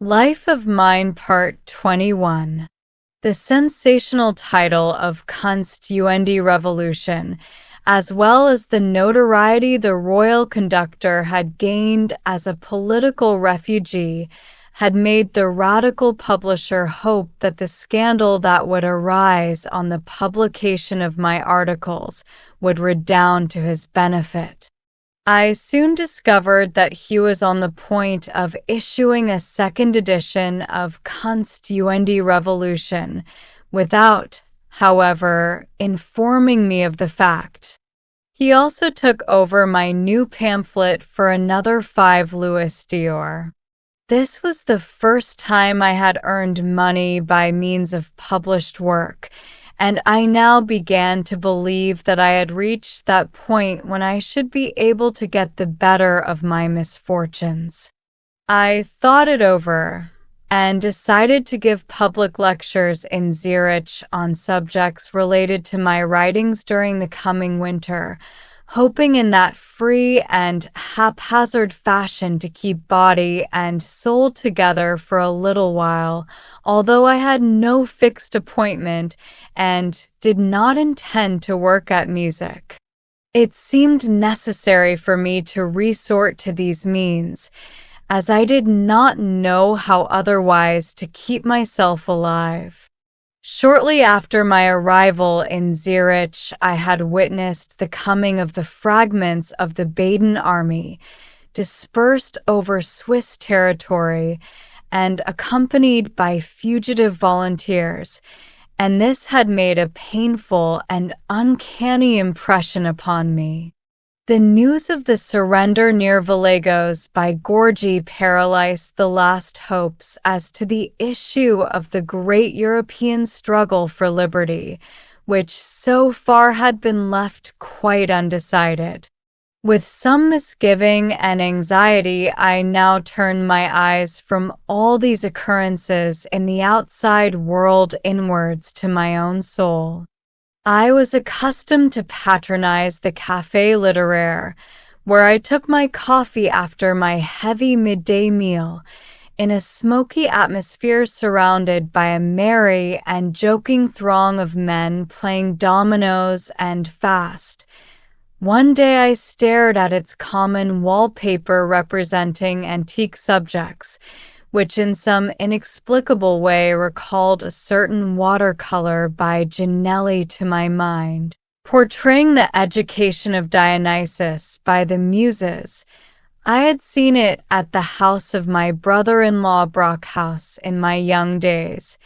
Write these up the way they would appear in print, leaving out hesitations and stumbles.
Life of Mine Part 21. The sensational title of Kunst und Revolution, as well as the notoriety the royal conductor had gained as a political refugee, had made the radical publisher hope that the scandal that would arise on the publication of my articles would redound to his benefit. I soon discovered that he was on the point of issuing a second edition of Kunst und Revolution, without, however, informing me of the fact. He also took over my new pamphlet for another 5 Louis d'Or. This was the first time I had earned money by means of published work, and I now began to believe that I had reached that point when I should be able to get the better of my misfortunes. I thought it over, and decided to give public lectures in Zurich on subjects related to my writings during the coming winter, hoping in that free and haphazard fashion to keep body and soul together for a little while, although I had no fixed appointment and did not intend to work at music. It seemed necessary for me to resort to these means, as I did not know how otherwise to keep myself alive. Shortly after my arrival in Zurich, I had witnessed the coming of the fragments of the Baden army, dispersed over Swiss territory and accompanied by fugitive volunteers, and this had made a painful and uncanny impression upon me. The news of the surrender near Villagos by Gorgi paralyzed the last hopes as to the issue of the great European struggle for liberty, which so far had been left quite undecided. With some misgiving and anxiety, I now turned my eyes from all these occurrences in the outside world inwards to my own soul. I was accustomed to patronize the Café Littéraire, where I took my coffee after my heavy midday meal, in a smoky atmosphere surrounded by a merry and joking throng of men playing dominoes and fast. One day I stared at its common wallpaper representing antique subjects, which in some inexplicable way recalled a certain watercolor by Ginelli to my mind, portraying the education of Dionysus by the Muses. I had seen it at the house of my brother-in-law Brockhaus in my young days,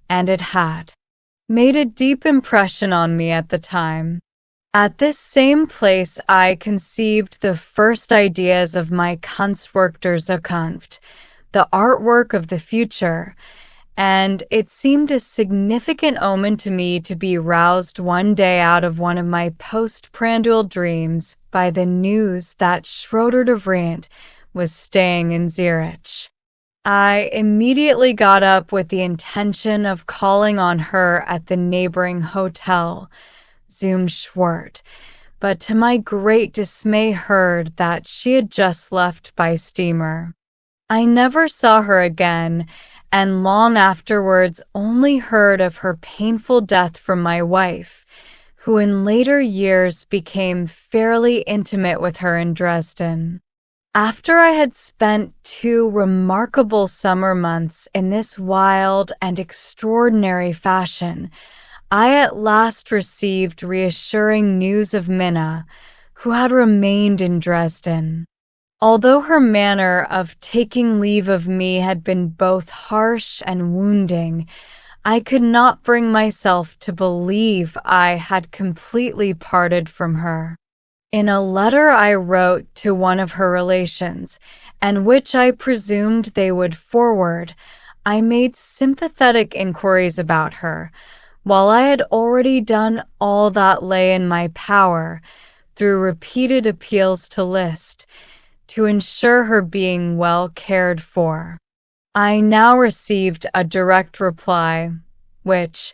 and it had made a deep impression on me at the time. At this same place I conceived the first ideas of my Kunstwerk der Zukunft, the artwork of the future, and it seemed a significant omen to me to be roused one day out of one of my postprandial dreams by the news that Schroeder de Vriend was staying in Zurich. I immediately got up with the intention of calling on her at the neighboring hotel, Zum Schwert, but to my great dismay heard that she had just left by steamer. I never saw her again, and long afterwards only heard of her painful death from my wife, who in later years became fairly intimate with her in Dresden. After I had spent 2 remarkable summer months in this wild and extraordinary fashion, I at last received reassuring news of Minna, who had remained in Dresden. Although her manner of taking leave of me had been both harsh and wounding, I could not bring myself to believe I had completely parted from her. In a letter I wrote to one of her relations, and which I presumed they would forward, I made sympathetic inquiries about her, while I had already done all that lay in my power, through repeated appeals to Liszt, to ensure her being well cared for. I now received a direct reply, which,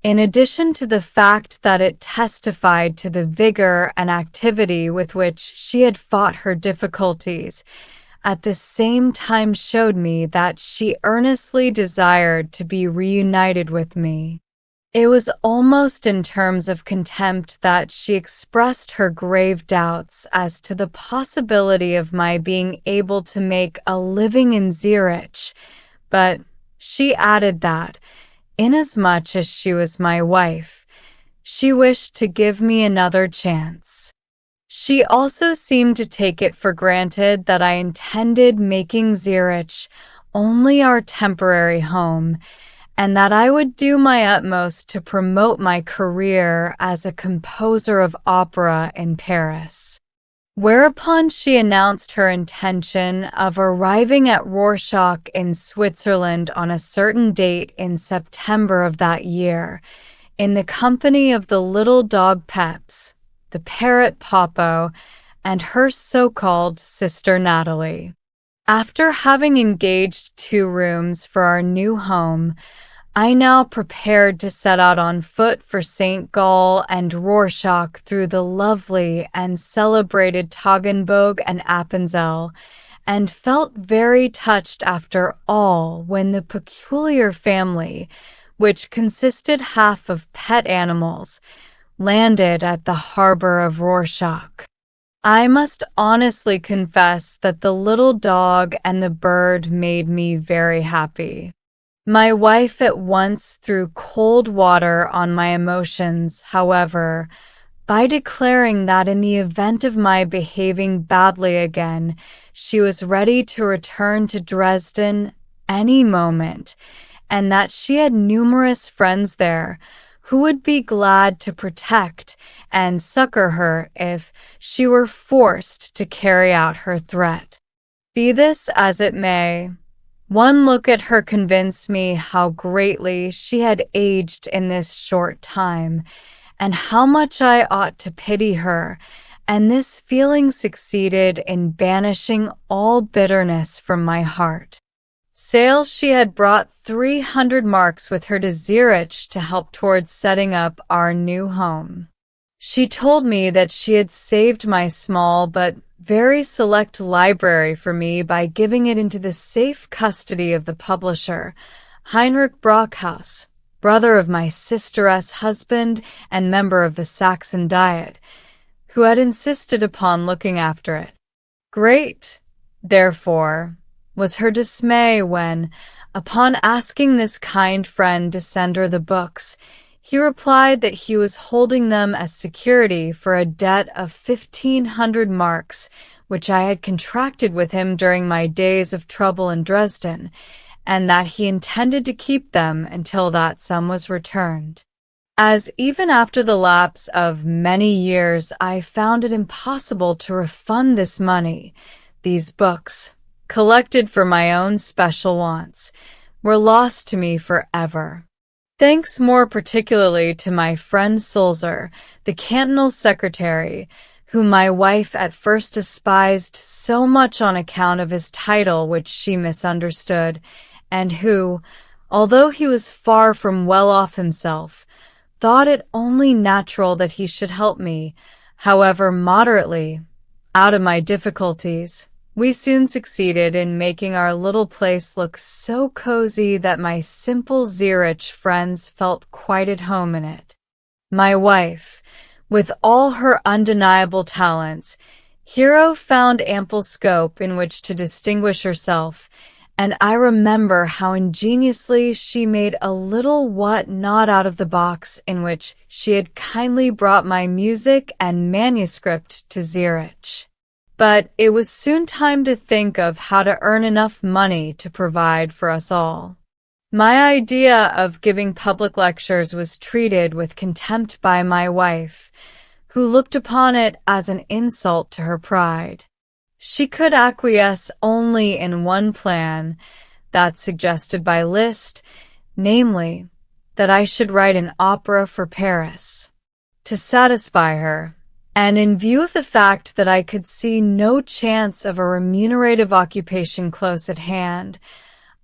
in addition to the fact that it testified to the vigor and activity with which she had fought her difficulties, at the same time showed me that she earnestly desired to be reunited with me. It was almost in terms of contempt that she expressed her grave doubts as to the possibility of my being able to make a living in Zurich, but she added that, inasmuch as she was my wife, she wished to give me another chance. She also seemed to take it for granted that I intended making Zurich only our temporary home, and that I would do my utmost to promote my career as a composer of opera in Paris. Whereupon she announced her intention of arriving at Rorschach in Switzerland on a certain date in September of that year, in the company of the little dog Peps, the parrot Popo, and her so-called sister Natalie. After having engaged 2 rooms for our new home, I now prepared to set out on foot for St. Gall and Rorschach through the lovely and celebrated Toggenburg and Appenzell, and felt very touched after all when the peculiar family, which consisted half of pet animals, landed at the harbor of Rorschach. I must honestly confess that the little dog and the bird made me very happy. My wife at once threw cold water on my emotions, however, by declaring that in the event of my behaving badly again, she was ready to return to Dresden any moment, and that she had numerous friends there who would be glad to protect and succor her if she were forced to carry out her threat. Be this as it may, one look at her convinced me how greatly she had aged in this short time, and how much I ought to pity her, and this feeling succeeded in banishing all bitterness from my heart. Sale she had brought 300 marks with her to Zurich to help towards setting up our new home. She told me that she had saved my small but very select library for me by giving it into the safe custody of the publisher, Heinrich Brockhaus, brother of my sister's husband and member of the Saxon Diet, who had insisted upon looking after it. Great, therefore, was her dismay when, upon asking this kind friend to send her the books, he replied that he was holding them as security for a debt of 1,500 marks, which I had contracted with him during my days of trouble in Dresden, and that he intended to keep them until that sum was returned. As even after the lapse of many years I found it impossible to refund this money, these books, collected for my own special wants, were lost to me forever. Thanks more particularly to my friend Sulzer, the cantonal secretary, whom my wife at first despised so much on account of his title which she misunderstood, and who, although he was far from well off himself, thought it only natural that he should help me, however moderately, out of my difficulties. We soon succeeded in making our little place look so cozy that my simple Zurich friends felt quite at home in it. My wife, with all her undeniable talents, Hero found ample scope in which to distinguish herself, and I remember how ingeniously she made a little what not out of the box in which she had kindly brought my music and manuscript to Zurich. But it was soon time to think of how to earn enough money to provide for us all. My idea of giving public lectures was treated with contempt by my wife, who looked upon it as an insult to her pride. She could acquiesce only in one plan, that suggested by Liszt, namely, that I should write an opera for Paris. To satisfy her, and in view of the fact that I could see no chance of a remunerative occupation close at hand,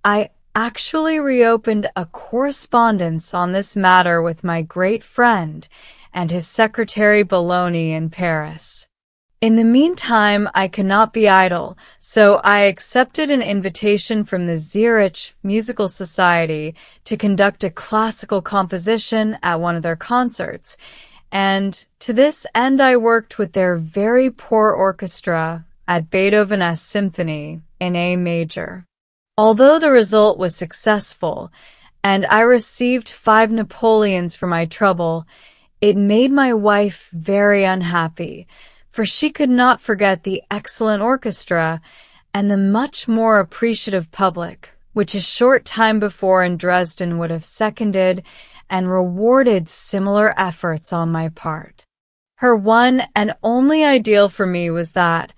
I actually reopened a correspondence on this matter with my great friend and his secretary Bologna in Paris. In the meantime, I could not be idle, so I accepted an invitation from the Zurich Musical Society to conduct a classical composition at one of their concerts, and to this end I worked with their very poor orchestra at Beethoven's Symphony in A major. Although the result was successful, and I received 5 Napoleons for my trouble, it made my wife very unhappy, for she could not forget the excellent orchestra and the much more appreciative public, which a short time before in Dresden would have seconded and rewarded similar efforts on my part. Her one and only ideal for me was that,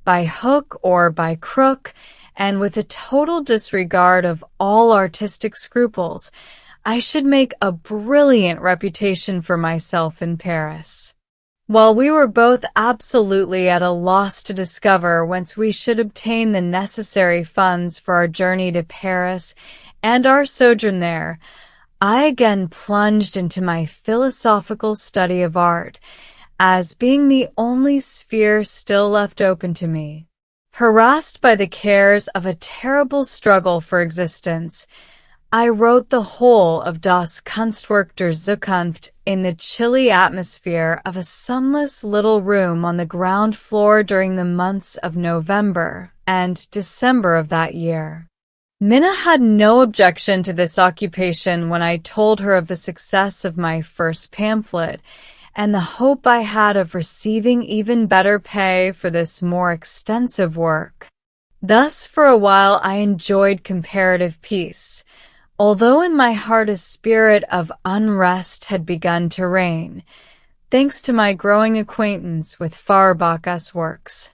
by hook or by crook, and with a total disregard of all artistic scruples, I should make a brilliant reputation for myself in Paris. While we were both absolutely at a loss to discover whence we should obtain the necessary funds for our journey to Paris and our sojourn there, I again plunged into my philosophical study of art, as being the only sphere still left open to me. Harassed by the cares of a terrible struggle for existence, I wrote the whole of Das Kunstwerk der Zukunft in the chilly atmosphere of a sunless little room on the ground floor during the months of November and December of that year. Minna had no objection to this occupation when I told her of the success of my first pamphlet and the hope I had of receiving even better pay for this more extensive work. Thus, for a while, I enjoyed comparative peace, although in my heart a spirit of unrest had begun to reign, thanks to my growing acquaintance with Feuerbach's works.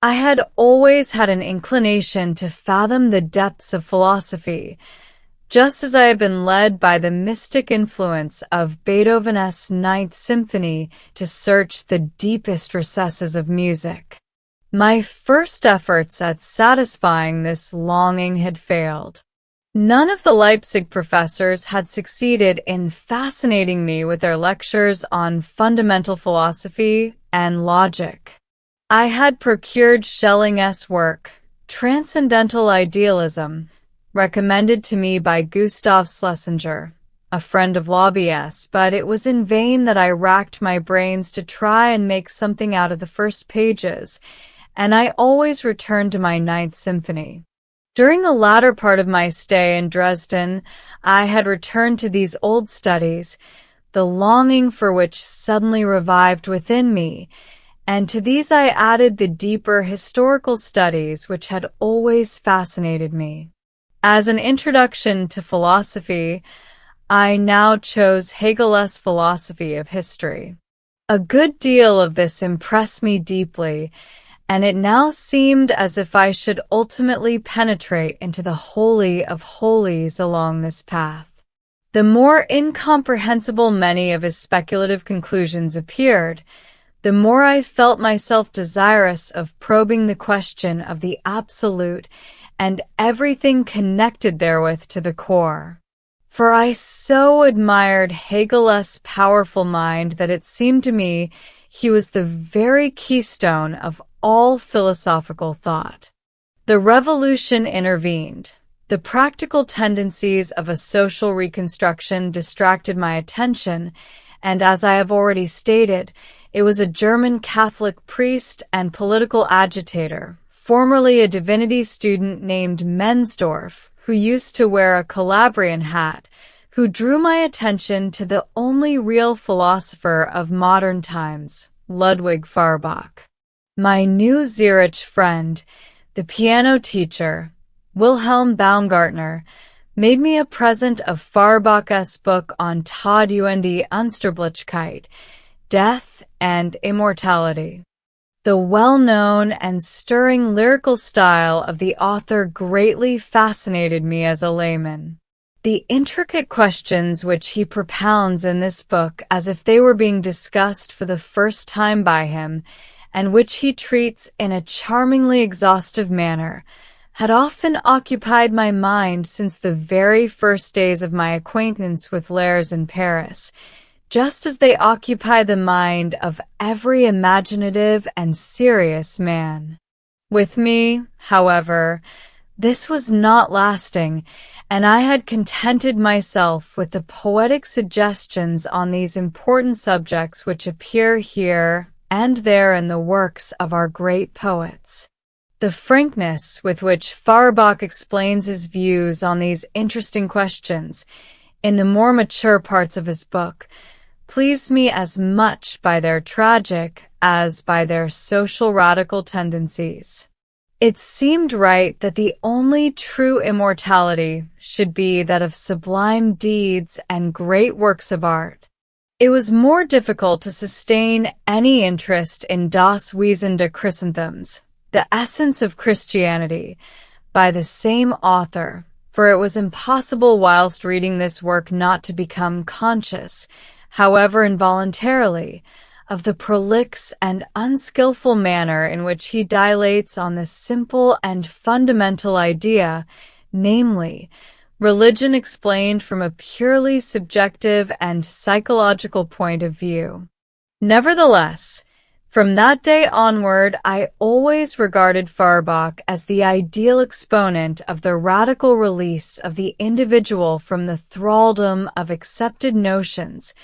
I had always had an inclination to fathom the depths of philosophy, just as I had been led by the mystic influence of Beethoven's Ninth Symphony to search the deepest recesses of music. My first efforts at satisfying this longing had failed. None of the Leipzig professors had succeeded in fascinating me with their lectures on fundamental philosophy and logic. I had procured Schelling's work, Transcendental Idealism, recommended to me by Gustav Schlesinger, a friend of Labius, but it was in vain that I racked my brains to try and make something out of the first pages, and I always returned to my Ninth Symphony. During the latter part of my stay in Dresden, I had returned to these old studies, the longing for which suddenly revived within me, and to these I added the deeper historical studies which had always fascinated me. As an introduction to philosophy, I now chose Hegel's philosophy of history. A good deal of this impressed me deeply, and it now seemed as if I should ultimately penetrate into the holy of holies along this path. The more incomprehensible many of his speculative conclusions appeared, the more I felt myself desirous of probing the question of the absolute and everything connected therewith to the core. For I so admired Hegel's powerful mind that it seemed to me he was the very keystone of all philosophical thought. The revolution intervened. The practical tendencies of a social reconstruction distracted my attention, and as I have already stated, it was a German Catholic priest and political agitator, formerly a divinity student named Mensdorff, who used to wear a Calabrian hat, who drew my attention to the only real philosopher of modern times, Ludwig Feuerbach. My new Zurich friend, the piano teacher, Wilhelm Baumgartner, made me a present of Feuerbach's book on Tod und Unsterblichkeit, Death and Immortality. The well-known and stirring lyrical style of the author greatly fascinated me as a layman. The intricate questions which he propounds in this book as if they were being discussed for the first time by him, and which he treats in a charmingly exhaustive manner, had often occupied my mind since the very first days of my acquaintance with Lairs in Paris, just as they occupy the mind of every imaginative and serious man. With me, however, this was not lasting, and I had contented myself with the poetic suggestions on these important subjects which appear here and there in the works of our great poets. The frankness with which Feuerbach explains his views on these interesting questions in the more mature parts of his book pleased me as much by their tragic as by their social radical tendencies. It seemed right that the only true immortality should be that of sublime deeds and great works of art. It was more difficult to sustain any interest in Das Wesen der Christentums, the essence of Christianity, by the same author, for it was impossible whilst reading this work not to become conscious, however involuntarily, of the prolix and unskillful manner in which he dilates on the simple and fundamental idea, namely, religion explained from a purely subjective and psychological point of view. Nevertheless, from that day onward, I always regarded Feuerbach as the ideal exponent of the radical release of the individual from the thraldom of accepted notions,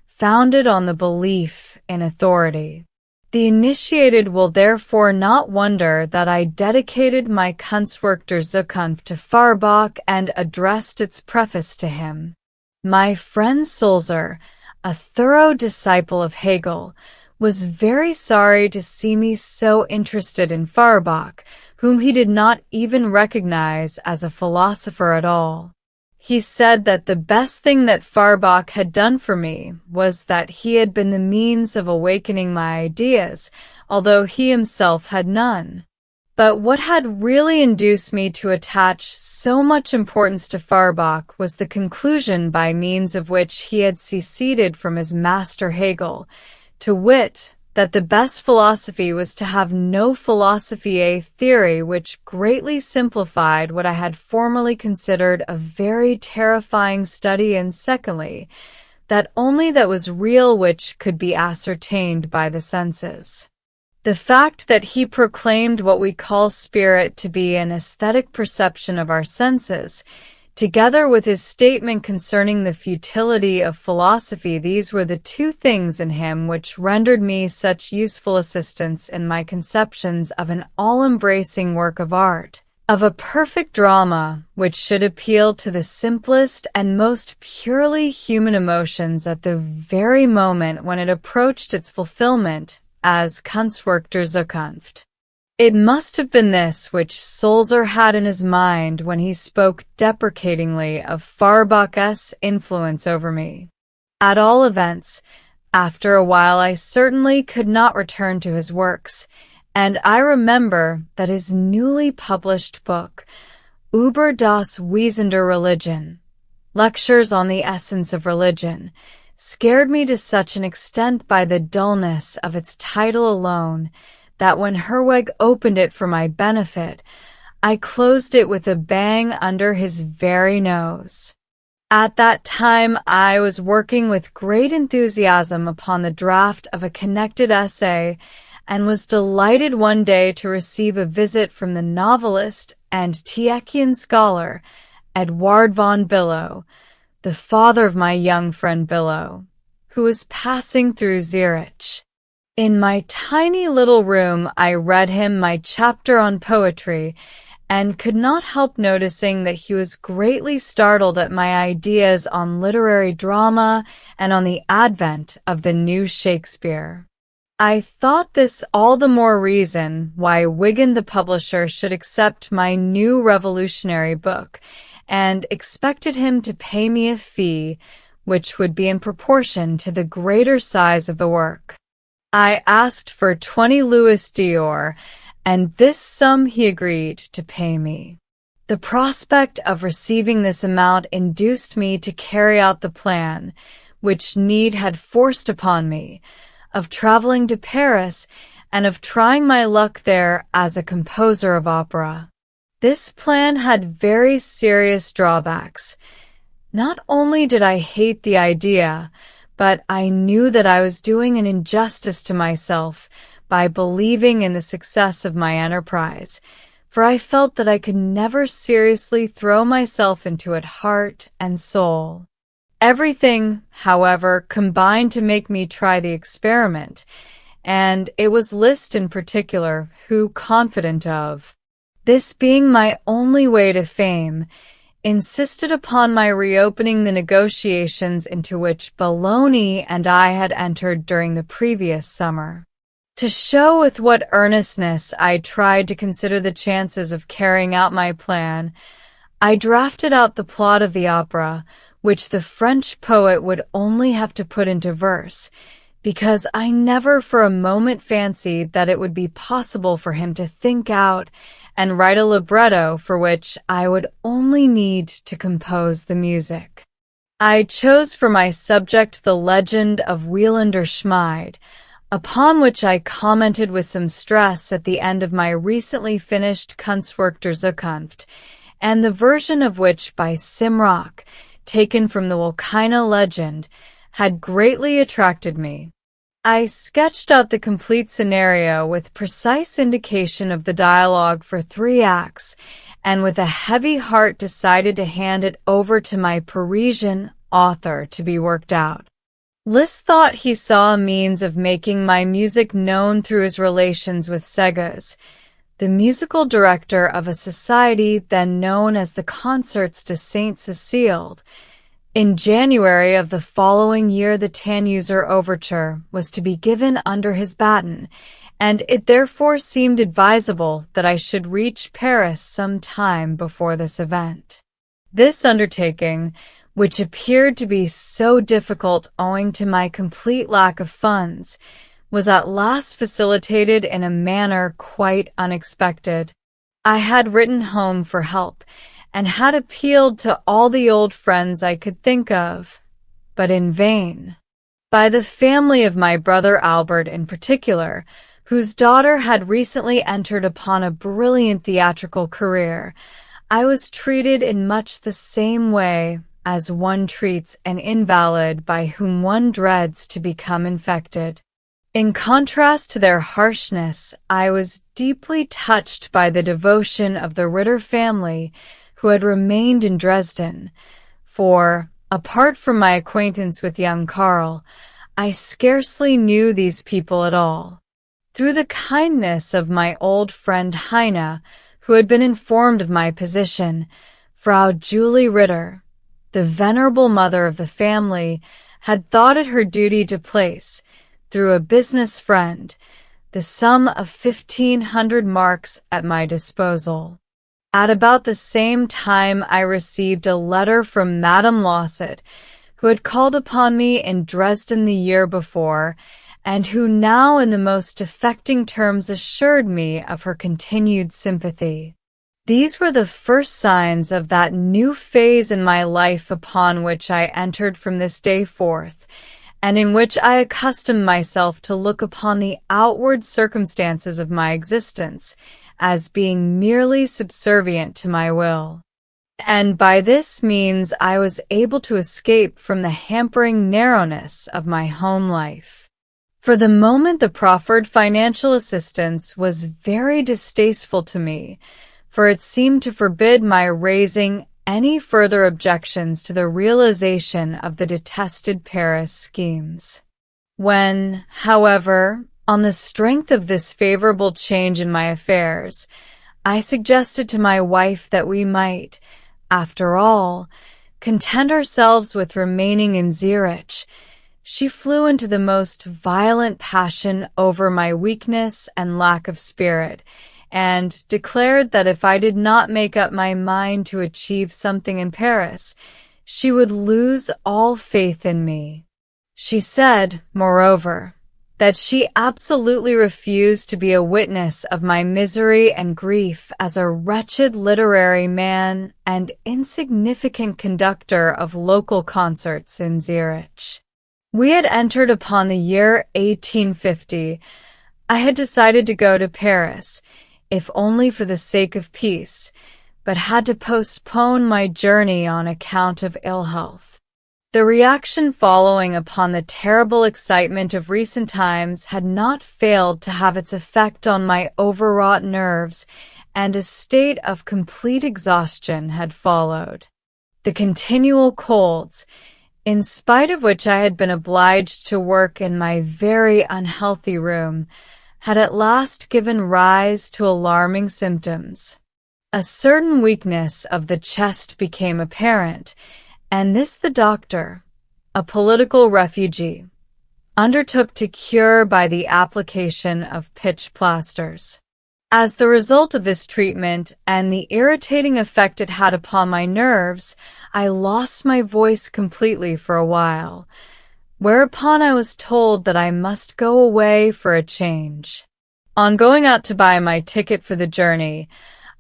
founded on the belief in authority. The initiated will therefore not wonder that I dedicated my Kunstwerk der Zukunft to Feuerbach and addressed its preface to him. My friend Sulzer, a thorough disciple of Hegel, was very sorry to see me so interested in Feuerbach, whom he did not even recognize as a philosopher at all. He said that the best thing that Feuerbach had done for me was that he had been the means of awakening my ideas, although he himself had none. But what had really induced me to attach so much importance to Feuerbach was the conclusion by means of which he had seceded from his master Hegel, to wit, that the best philosophy was to have no philosophy, a theory which greatly simplified what I had formerly considered a very terrifying study, and secondly, that only that was real which could be ascertained by the senses. The fact that he proclaimed what we call spirit to be an aesthetic perception of our senses, together with his statement concerning the futility of philosophy, these were the two things in him which rendered me such useful assistance in my conceptions of an all-embracing work of art, of a perfect drama which should appeal to the simplest and most purely human emotions at the very moment when it approached its fulfillment as Kunstwerk der Zukunft. It must have been this which Sulzer had in his mind when he spoke deprecatingly of Feuerbach's influence over me. At all events, after a while I certainly could not return to his works, and I remember that his newly published book, Über das Wesen der Religion, Lectures on the Essence of Religion, scared me to such an extent by the dullness of its title alone, that when Herweg opened it for my benefit, I closed it with a bang under his very nose. At that time I was working with great enthusiasm upon the draft of a connected essay, and was delighted one day to receive a visit from the novelist and Tschechian scholar, Eduard von Billow, the father of my young friend Billow, who was passing through Zurich. In my tiny little room I read him my chapter on poetry, and could not help noticing that he was greatly startled at my ideas on literary drama and on the advent of the new Shakespeare. I thought this all the more reason why Wigan the publisher should accept my new revolutionary book, and expected him to pay me a fee, which would be in proportion to the greater size of the work. I asked for 20 Louis d'Or, and this sum he agreed to pay me. The prospect of receiving this amount induced me to carry out the plan, which need had forced upon me, of traveling to Paris and of trying my luck there as a composer of opera. This plan had very serious drawbacks. Not only did I hate the idea, but I knew that I was doing an injustice to myself by believing in the success of my enterprise, for I felt that I could never seriously throw myself into it heart and soul. Everything, however, combined to make me try the experiment, and it was Liszt in particular who, confident of this being my only way to fame, insisted upon my reopening the negotiations into which Bologna and I had entered during the previous summer. To show with what earnestness I tried to consider the chances of carrying out my plan, I drafted out the plot of the opera, which the French poet would only have to put into verse, because I never for a moment fancied that it would be possible for him to think out and write a libretto for which I would only need to compose the music. I chose for my subject the legend of Wieland or Schmid, upon which I commented with some stress at the end of my recently finished Kunstwerk der Zukunft, and the version of which by Simrock, taken from the Wilkina legend, had greatly attracted me. I sketched out the complete scenario with precise indication of the dialogue for 3 acts, and with a heavy heart decided to hand it over to my Parisian author to be worked out. Liszt thought he saw a means of making my music known through his relations with Segers, the musical director of a society then known as the Concerts de Saint-Cécile. In January of the following year, the Tannhäuser Overture was to be given under his baton, and it therefore seemed advisable that I should reach Paris some time before this event. This undertaking, which appeared to be so difficult owing to my complete lack of funds, was at last facilitated in a manner quite unexpected. I had written home for help, and had appealed to all the old friends I could think of, but in vain. By the family of my brother Albert in particular, whose daughter had recently entered upon a brilliant theatrical career, I was treated in much the same way as one treats an invalid by whom one dreads to become infected. In contrast to their harshness, I was deeply touched by the devotion of the Ritter family, who had remained in Dresden, for, apart from my acquaintance with young Karl, I scarcely knew these people at all. Through the kindness of my old friend Heine, who had been informed of my position, Frau Julie Ritter, the venerable mother of the family, had thought it her duty to place, through a business friend, the sum of 1,500 marks at my disposal. At about the same time I received a letter from Madame Losset, who had called upon me in Dresden the year before, and who now in the most affecting terms assured me of her continued sympathy. These were the first signs of that new phase in my life upon which I entered from this day forth, and in which I accustomed myself to look upon the outward circumstances of my existence as being merely subservient to my will. And by this means I was able to escape from the hampering narrowness of my home life. For the moment the proffered financial assistance was very distasteful to me, for it seemed to forbid my raising any further objections to the realization of the detested Paris schemes. When, however, on the strength of this favorable change in my affairs, I suggested to my wife that we might, after all, content ourselves with remaining in Zurich, she flew into the most violent passion over my weakness and lack of spirit, and declared that if I did not make up my mind to achieve something in Paris, she would lose all faith in me. She said, moreover, that she absolutely refused to be a witness of my misery and grief as a wretched literary man and insignificant conductor of local concerts in Zurich. We had entered upon the year 1850. I had decided to go to Paris, if only for the sake of peace, but had to postpone my journey on account of ill health. The reaction following upon the terrible excitement of recent times had not failed to have its effect on my overwrought nerves, and a state of complete exhaustion had followed. The continual colds, in spite of which I had been obliged to work in my very unhealthy room, had at last given rise to alarming symptoms. A certain weakness of the chest became apparent, and this the doctor, a political refugee, undertook to cure by the application of pitch plasters. As the result of this treatment and the irritating effect it had upon my nerves, I lost my voice completely for a while, whereupon I was told that I must go away for a change. On going out to buy my ticket for the journey,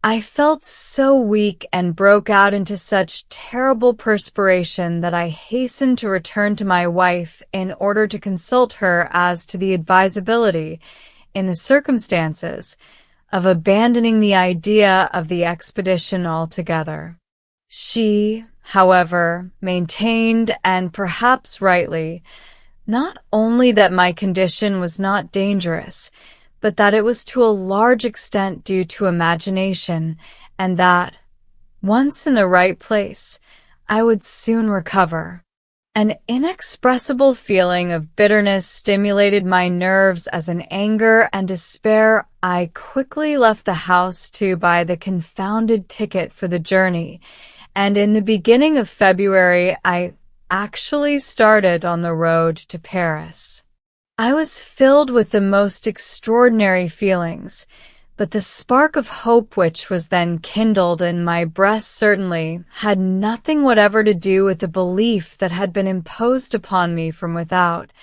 I felt so weak and broke out into such terrible perspiration that I hastened to return to my wife in order to consult her as to the advisability, in the circumstances, of abandoning the idea of the expedition altogether. She, however, maintained, and perhaps rightly, not only that my condition was not dangerous, but that it was to a large extent due to imagination, and that, once in the right place, I would soon recover. An inexpressible feeling of bitterness stimulated my nerves as in anger and despair. I quickly left the house to buy the confounded ticket for the journey, and in the beginning of February I actually started on the road to Paris. I was filled with the most extraordinary feelings, but the spark of hope which was then kindled in my breast certainly had nothing whatever to do with the belief that had been imposed upon me from without,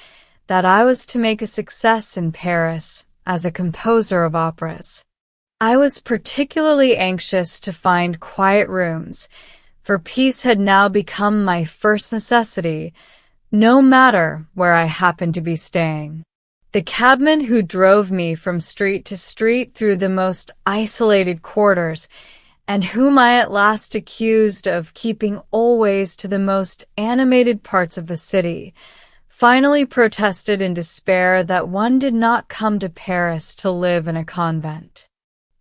that I was to make a success in Paris as a composer of operas. I was particularly anxious to find quiet rooms, for peace had now become my first necessity, no matter where I happened to be staying. The cabman who drove me from street to street through the most isolated quarters, and whom I at last accused of keeping always to the most animated parts of the city, finally protested in despair that one did not come to Paris to live in a convent.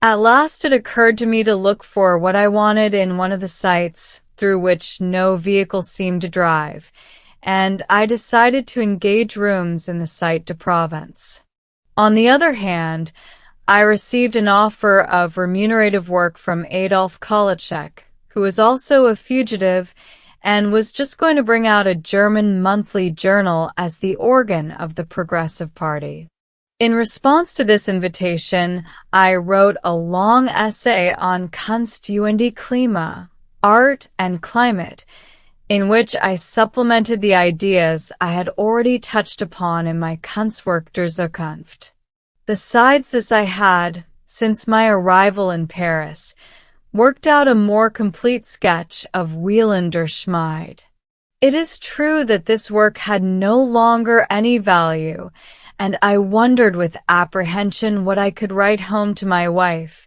At last it occurred to me to look for what I wanted in one of the sites through which no vehicle seemed to drive, and I decided to engage rooms in the Site de Provence. On the other hand, I received an offer of remunerative work from Adolf Kolitschek, who was also a fugitive and was just going to bring out a German monthly journal as the organ of the Progressive Party. In response to this invitation, I wrote a long essay on Kunst und Klima, art and climate, in which I supplemented the ideas I had already touched upon in my Kunstwerk der Zukunft. Besides this, I had, since my arrival in Paris, worked out a more complete sketch of Wieland der Schmied. It is true that this work had no longer any value, and I wondered with apprehension what I could write home to my wife,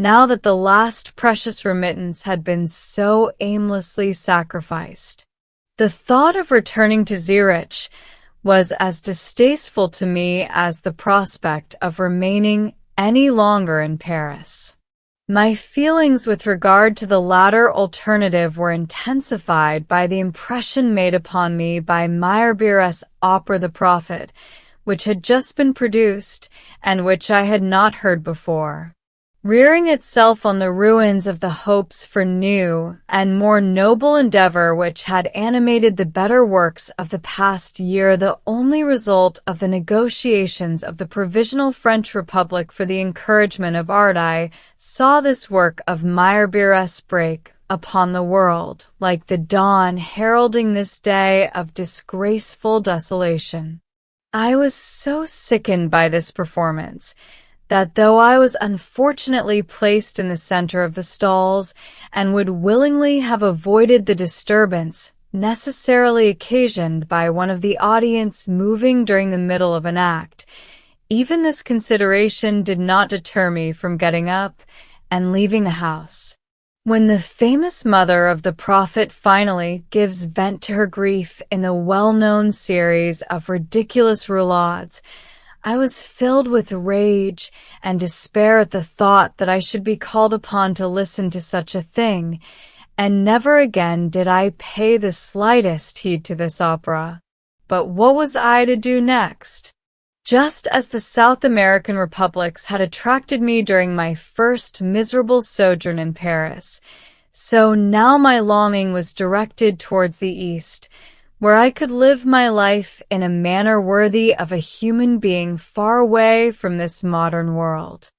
now that the last precious remittance had been so aimlessly sacrificed. The thought of returning to Zurich was as distasteful to me as the prospect of remaining any longer in Paris. My feelings with regard to the latter alternative were intensified by the impression made upon me by Meyerbeer's opera The Prophet, which had just been produced and which I had not heard before. Rearing itself on the ruins of the hopes for new and more noble endeavor which had animated the better works of the past year, the only result of the negotiations of the Provisional French Republic for the encouragement of art, I saw this work of Meyerbeer's break upon the world like the dawn heralding this day of disgraceful desolation. I was so sickened by this performance that though I was unfortunately placed in the center of the stalls and would willingly have avoided the disturbance necessarily occasioned by one of the audience moving during the middle of an act, even this consideration did not deter me from getting up and leaving the house. When the famous mother of the prophet finally gives vent to her grief in the well-known series of ridiculous roulades, I was filled with rage and despair at the thought that I should be called upon to listen to such a thing, and never again did I pay the slightest heed to this opera. But what was I to do next? Just as the South American republics had attracted me during my first miserable sojourn in Paris, so now my longing was directed towards the East, where I could live my life in a manner worthy of a human being far away from this modern world.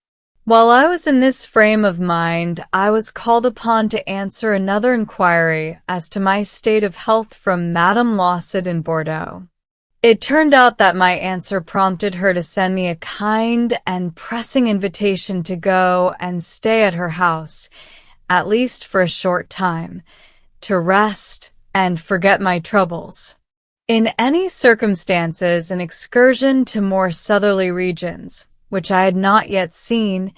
While I was in this frame of mind, I was called upon to answer another inquiry as to my state of health from Madame Lawsett in Bordeaux. It turned out that my answer prompted her to send me a kind and pressing invitation to go and stay at her house, at least for a short time, to rest and forget my troubles. In any circumstances, an excursion to more southerly regions, which I had not yet seen,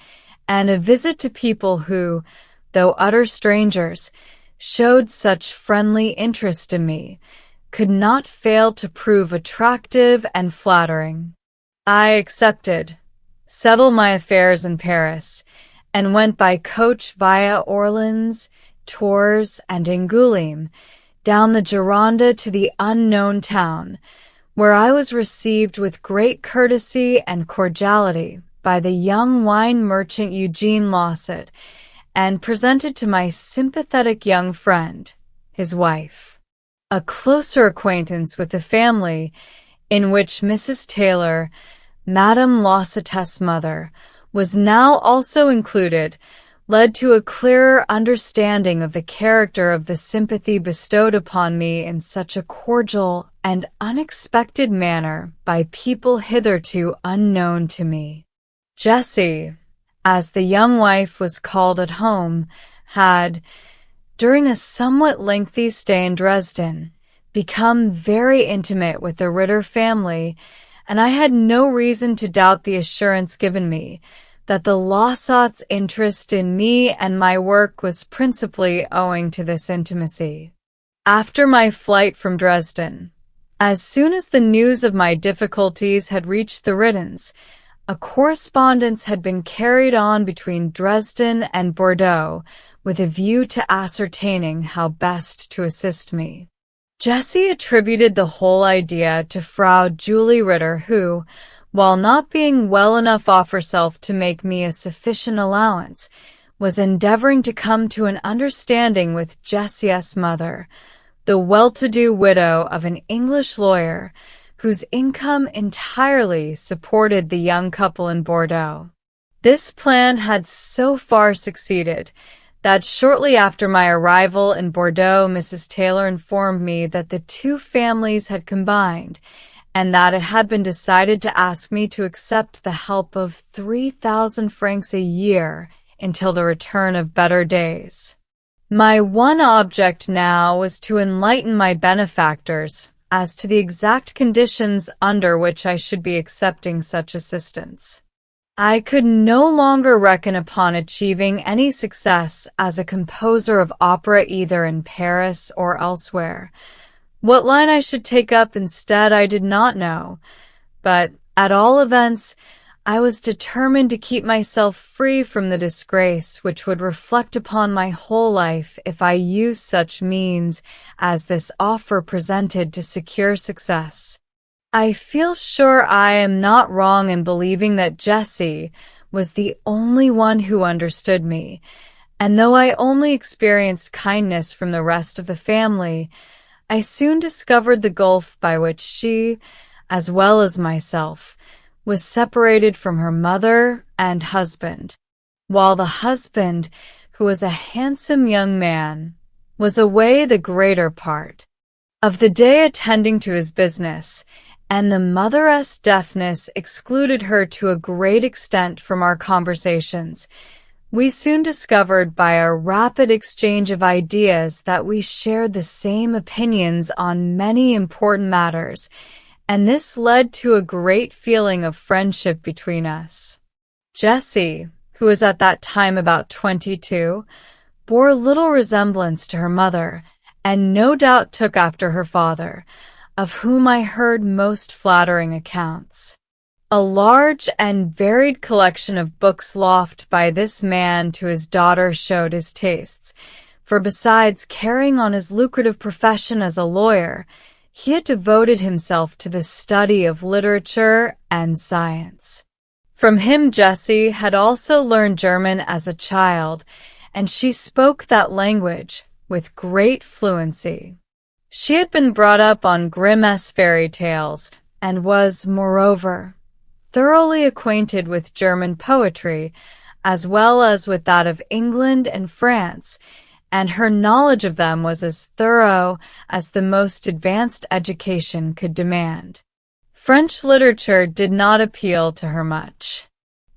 and a visit to people who, though utter strangers, showed such friendly interest in me, could not fail to prove attractive and flattering. I accepted, settled my affairs in Paris, and went by coach via Orleans, Tours, and Angoulême, down the Gironde to the unknown town, where I was received with great courtesy and cordiality by the young wine merchant Eugene Lawsett, and presented to my sympathetic young friend, his wife. A closer acquaintance with the family, in which Mrs. Taylor, Madame Lawsett's mother, was now also included, led to a clearer understanding of the character of the sympathy bestowed upon me in such a cordial and unexpected manner by people hitherto unknown to me. Jessie, as the young wife was called at home, had, during a somewhat lengthy stay in Dresden, become very intimate with the Ritter family, and I had no reason to doubt the assurance given me that the Lawsotts' interest in me and my work was principally owing to this intimacy. After my flight from Dresden, as soon as the news of my difficulties had reached the Rittons, a correspondence had been carried on between Dresden and Bordeaux with a view to ascertaining how best to assist me. Jessie attributed the whole idea to Frau Julie Ritter, who, while not being well enough off herself to make me a sufficient allowance, was endeavoring to come to an understanding with Jessie's mother, the well-to-do widow of an English lawyer, whose income entirely supported the young couple in Bordeaux. This plan had so far succeeded that shortly after my arrival in Bordeaux, Mrs. Taylor informed me that the two families had combined, and that it had been decided to ask me to accept the help of 3,000 francs a year until the return of better days. My one object now was to enlighten my benefactors as to the exact conditions under which I should be accepting such assistance. I could no longer reckon upon achieving any success as a composer of opera either in Paris or elsewhere. What line I should take up instead I did not know, but at all events I was determined to keep myself free from the disgrace which would reflect upon my whole life if I used such means as this offer presented to secure success. I feel sure I am not wrong in believing that Jessie was the only one who understood me, and though I only experienced kindness from the rest of the family, I soon discovered the gulf by which she, as well as myself, was separated from her mother and husband, while the husband, who was a handsome young man, was away the greater part of the day attending to his business, and the mother's deafness excluded her to a great extent from our conversations. We soon discovered by a rapid exchange of ideas that we shared the same opinions on many important matters, and this led to a great feeling of friendship between us. Jessie, who was at that time about 22, bore little resemblance to her mother, and no doubt took after her father, of whom I heard most flattering accounts. A large and varied collection of books loft by this man to his daughter showed his tastes, for besides carrying on his lucrative profession as a lawyer, he had devoted himself to the study of literature and science. From him Jessie had also learned German as a child, and she spoke that language with great fluency. She had been brought up on Grimm's fairy tales, and was, moreover, thoroughly acquainted with German poetry, as well as with that of England and France, and her knowledge of them was as thorough as the most advanced education could demand. French literature did not appeal to her much.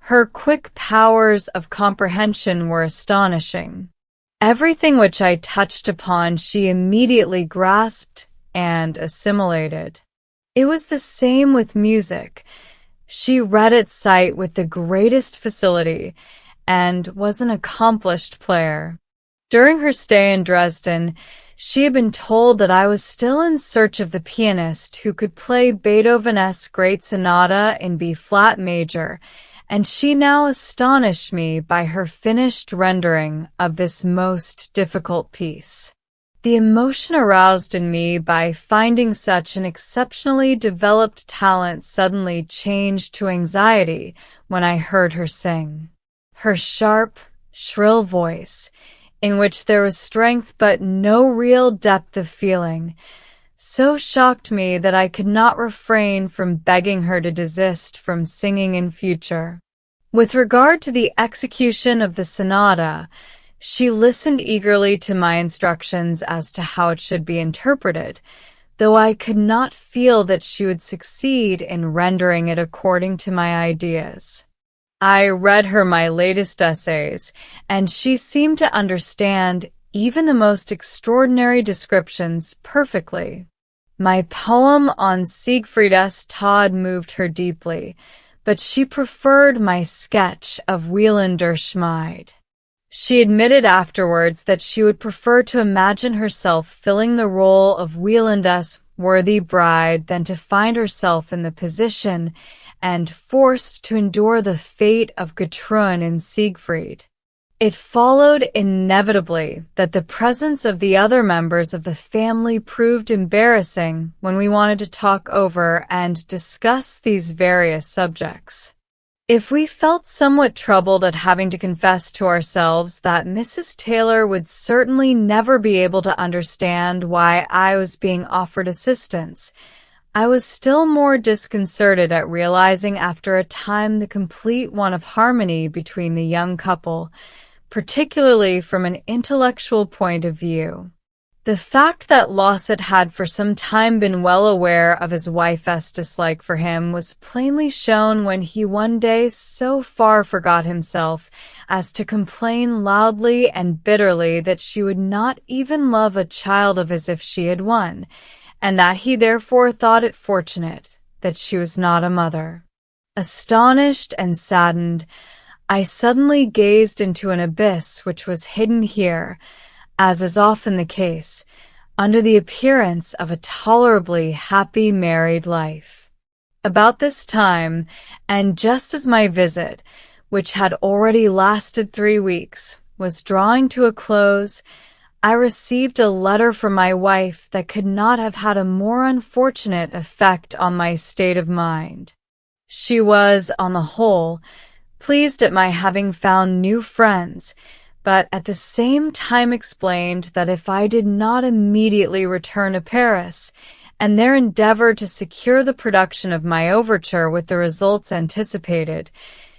Her quick powers of comprehension were astonishing. Everything which I touched upon she immediately grasped and assimilated. It was the same with music. She read at sight with the greatest facility, and was an accomplished player. During her stay in Dresden, she had been told that I was still in search of the pianist who could play Beethoven's Great Sonata in B-flat major, and she now astonished me by her finished rendering of this most difficult piece. The emotion aroused in me by finding such an exceptionally developed talent suddenly changed to anxiety when I heard her sing. Her sharp, shrill voice, in which there was strength but no real depth of feeling, so shocked me that I could not refrain from begging her to desist from singing in future. With regard to the execution of the sonata, she listened eagerly to my instructions as to how it should be interpreted, though I could not feel that she would succeed in rendering it according to my ideas. I read her my latest essays, and she seemed to understand even the most extraordinary descriptions perfectly. My poem on Siegfried's Tod moved her deeply, but she preferred my sketch of Wieland der Schmied. She admitted afterwards that she would prefer to imagine herself filling the role of Wieland's worthy bride than to find herself in the position and forced to endure the fate of Gutrune in Siegfried. It followed inevitably that the presence of the other members of the family proved embarrassing when we wanted to talk over and discuss these various subjects. If we felt somewhat troubled at having to confess to ourselves that Mrs. Taylor would certainly never be able to understand why I was being offered assistance, I was still more disconcerted at realizing after a time the complete want of harmony between the young couple, particularly from an intellectual point of view. The fact that Lawsett had for some time been well aware of his wife's dislike for him was plainly shown when he one day so far forgot himself as to complain loudly and bitterly that she would not even love a child of his if she had one, and that he therefore thought it fortunate that she was not a mother. Astonished and saddened, I suddenly gazed into an abyss which was hidden here, as is often the case, under the appearance of a tolerably happy married life. About this time, and just as my visit, which had already lasted 3 weeks, was drawing to a close, I received a letter from my wife that could not have had a more unfortunate effect on my state of mind. She was, on the whole, pleased at my having found new friends, but at the same time explained that if I did not immediately return to Paris, and there endeavor to secure the production of my overture with the results anticipated,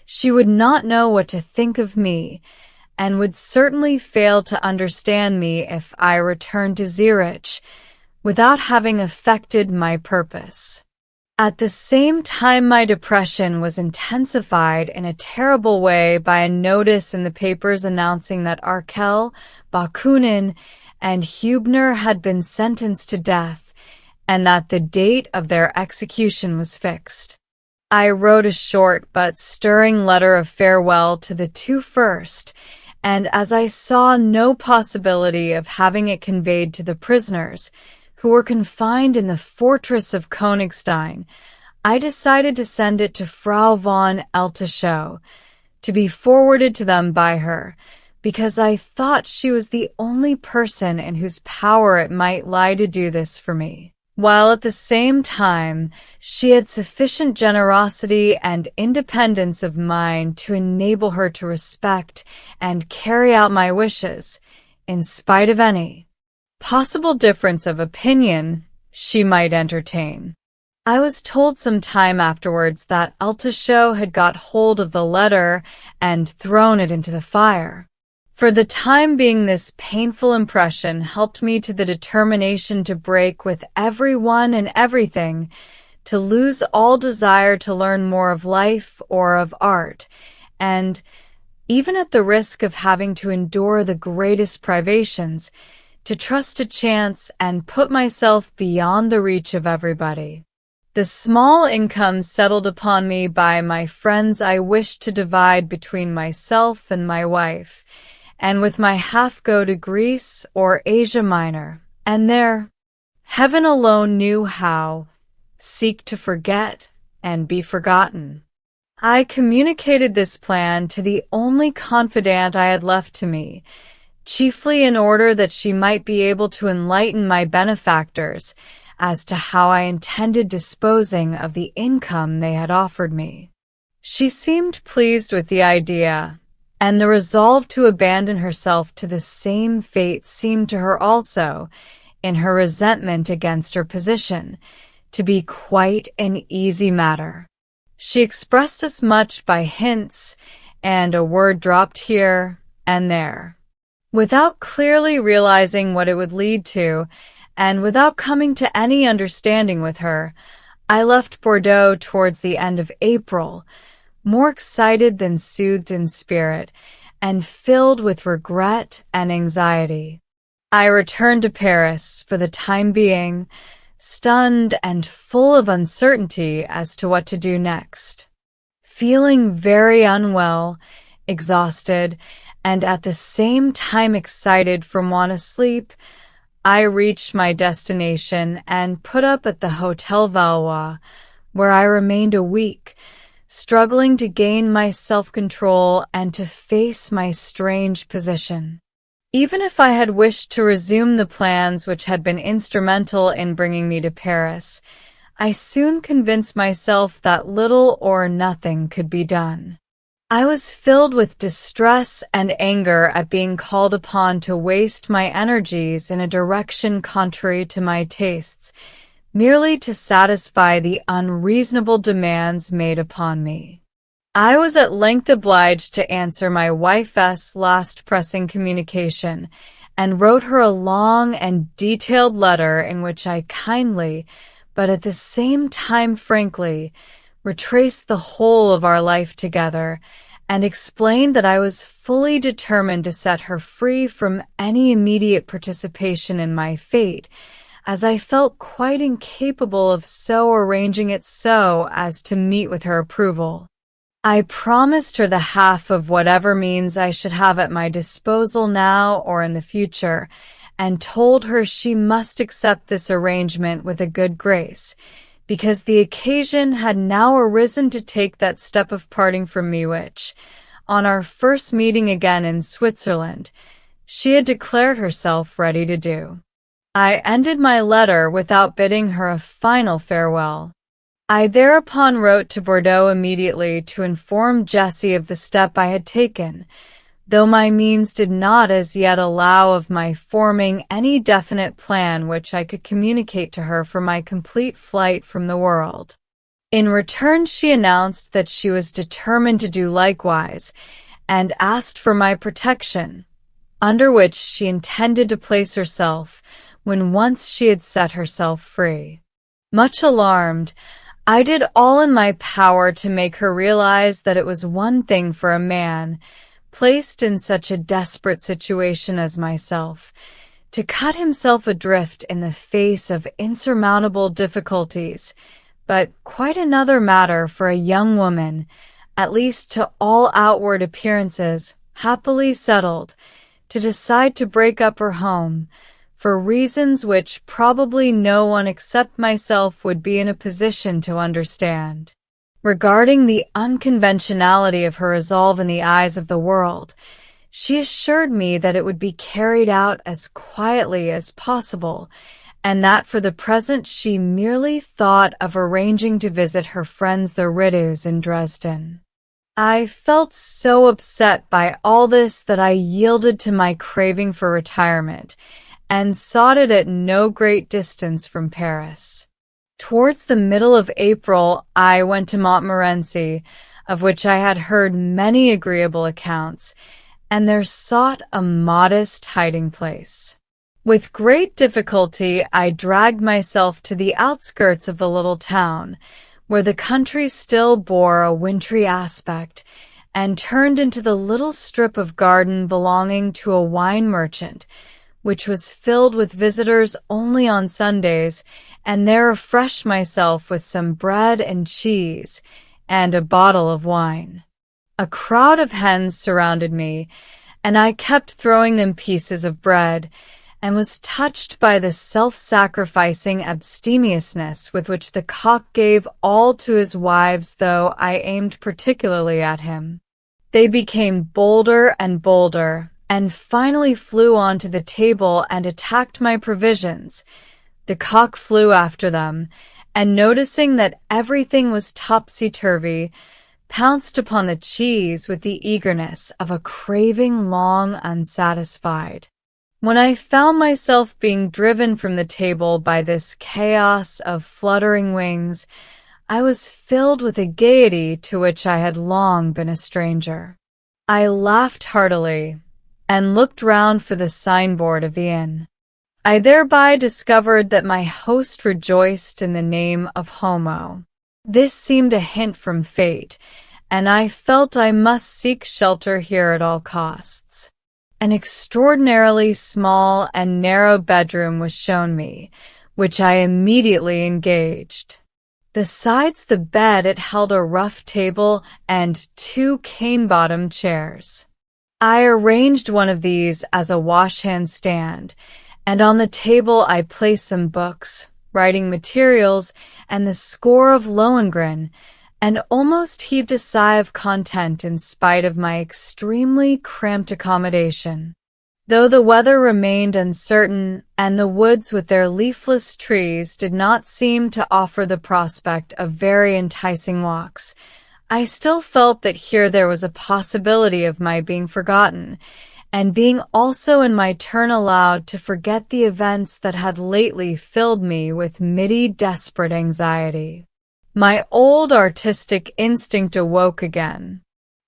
she would not know what to think of me, and would certainly fail to understand me if I returned to Zurich, without having effected my purpose. At the same time my depression was intensified in a terrible way by a notice in the papers announcing that Arkel, Bakunin, and Hübner had been sentenced to death, and that the date of their execution was fixed. I wrote a short but stirring letter of farewell to the two first, and as I saw no possibility of having it conveyed to the prisoners, who were confined in the fortress of Königstein, I decided to send it to Frau von Eltischow, to be forwarded to them by her, because I thought she was the only person in whose power it might lie to do this for me, while at the same time she had sufficient generosity and independence of mind to enable her to respect and carry out my wishes, in spite of any possible difference of opinion she might entertain. I was told some time afterwards that Eltischow had got hold of the letter and thrown it into the fire. For the time being, this painful impression helped me to the determination to break with everyone and everything, to lose all desire to learn more of life or of art, and, even at the risk of having to endure the greatest privations, to trust to chance and put myself beyond the reach of everybody. The small income settled upon me by my friends I wished to divide between myself and my wife, and with my half go to Greece or Asia Minor, and there, heaven alone knew how, seek to forget and be forgotten. I communicated this plan to the only confidant I had left to me, chiefly in order that she might be able to enlighten my benefactors as to how I intended disposing of the income they had offered me. She seemed pleased with the idea, and the resolve to abandon herself to the same fate seemed to her also, in her resentment against her position, to be quite an easy matter. She expressed as much by hints and a word dropped here and there. Without clearly realizing what it would lead to, and without coming to any understanding with her, I left Bordeaux towards the end of April, more excited than soothed in spirit, and filled with regret and anxiety. I returned to Paris for the time being, stunned and full of uncertainty as to what to do next. Feeling very unwell, exhausted, and at the same time excited from want of sleep, I reached my destination and put up at the Hotel Valois, where I remained a week, struggling to gain my self-control and to face my strange position. Even if I had wished to resume the plans which had been instrumental in bringing me to Paris, I soon convinced myself that little or nothing could be done. I was filled with distress and anger at being called upon to waste my energies in a direction contrary to my tastes, merely to satisfy the unreasonable demands made upon me. I was at length obliged to answer my wife's last pressing communication, and wrote her a long and detailed letter in which I kindly, but at the same time frankly, retraced the whole of our life together, and explained that I was fully determined to set her free from any immediate participation in my fate, as I felt quite incapable of so arranging it so as to meet with her approval. I promised her the half of whatever means I should have at my disposal now or in the future, and told her she must accept this arrangement with a good grace, because the occasion had now arisen to take that step of parting from me which, on our first meeting again in Switzerland, she had declared herself ready to do. I ended my letter without bidding her a final farewell. I thereupon wrote to Bordeaux immediately to inform Jessie of the step I had taken, though my means did not as yet allow of my forming any definite plan which I could communicate to her for my complete flight from the world. In return, she announced that she was determined to do likewise, and asked for my protection, under which she intended to place herself when once she had set herself free. Much alarmed, I did all in my power to make her realize that it was one thing for a man, placed in such a desperate situation as myself, to cut himself adrift in the face of insurmountable difficulties, but quite another matter for a young woman, at least to all outward appearances, happily settled, to decide to break up her home, for reasons which probably no one except myself would be in a position to understand. Regarding the unconventionality of her resolve in the eyes of the world, she assured me that it would be carried out as quietly as possible, and that for the present she merely thought of arranging to visit her friends the Ridus in Dresden. I felt so upset by all this that I yielded to my craving for retirement, and sought it at no great distance from Paris. Towards the middle of April, I went to Montmorency, of which I had heard many agreeable accounts, and there sought a modest hiding place. With great difficulty, I dragged myself to the outskirts of the little town, where the country still bore a wintry aspect, and turned into the little strip of garden belonging to a wine merchant, which was filled with visitors only on Sundays, and there refreshed myself with some bread and cheese and a bottle of wine. A crowd of hens surrounded me, and I kept throwing them pieces of bread, and was touched by the self-sacrificing abstemiousness with which the cock gave all to his wives, though I aimed particularly at him. They became bolder and bolder, and finally flew onto the table and attacked my provisions. The cock flew after them, and noticing that everything was topsy-turvy, pounced upon the cheese with the eagerness of a craving long unsatisfied. When I found myself being driven from the table by this chaos of fluttering wings, I was filled with a gaiety to which I had long been a stranger. I laughed heartily, and looked round for the signboard of the inn. I thereby discovered that my host rejoiced in the name of Homo. This seemed a hint from fate, and I felt I must seek shelter here at all costs. An extraordinarily small and narrow bedroom was shown me, which I immediately engaged. Besides the bed, it held a rough table and 2 cane-bottomed chairs. I arranged one of these as a washhand stand, and on the table I placed some books, writing materials, and the score of Lohengrin, and almost heaved a sigh of content in spite of my extremely cramped accommodation. Though the weather remained uncertain, and the woods with their leafless trees did not seem to offer the prospect of very enticing walks, I still felt that here there was a possibility of my being forgotten, and being also in my turn allowed to forget the events that had lately filled me with middy desperate anxiety. My old artistic instinct awoke again.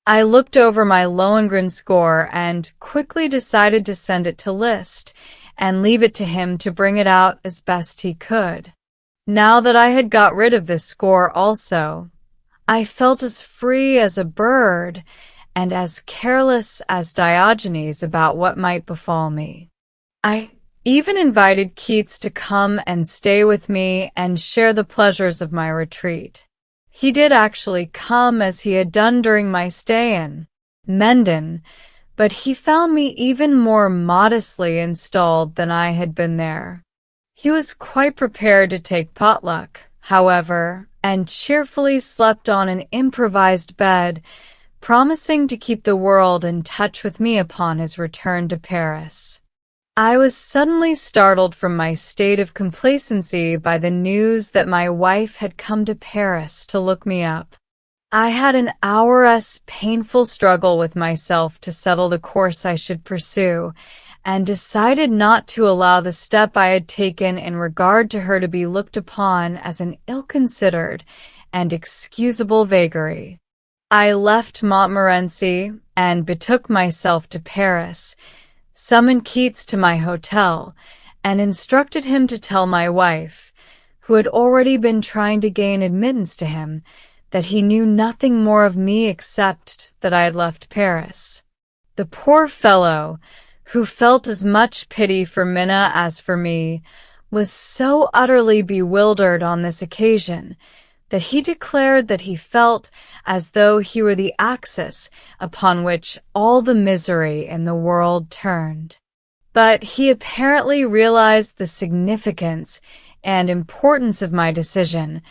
I looked over my Lohengrin score and quickly decided to send it to Liszt and leave it to him to bring it out as best he could. Now that I had got rid of this score also, I felt as free as a bird and as careless as Diogenes about what might befall me. I even invited Keats to come and stay with me and share the pleasures of my retreat. He did actually come, as he had done during my stay in Menden, but he found me even more modestly installed than I had been there. He was quite prepared to take potluck, however, and cheerfully slept on an improvised bed, promising to keep the world in touch with me upon his return to Paris. I was suddenly startled from my state of complacency by the news that my wife had come to Paris to look me up. I had an hour's painful struggle with myself to settle the course I should pursue, and decided not to allow the step I had taken in regard to her to be looked upon as an ill-considered and excusable vagary. I left Montmorency and betook myself to Paris, summoned Keats to my hotel, and instructed him to tell my wife, who had already been trying to gain admittance to him, that he knew nothing more of me except that I had left Paris. The poor fellow, who felt as much pity for Minna as for me, was so utterly bewildered on this occasion that he declared that he felt as though he were the axis upon which all the misery in the world turned. But he apparently realized the significance and importance of my decision,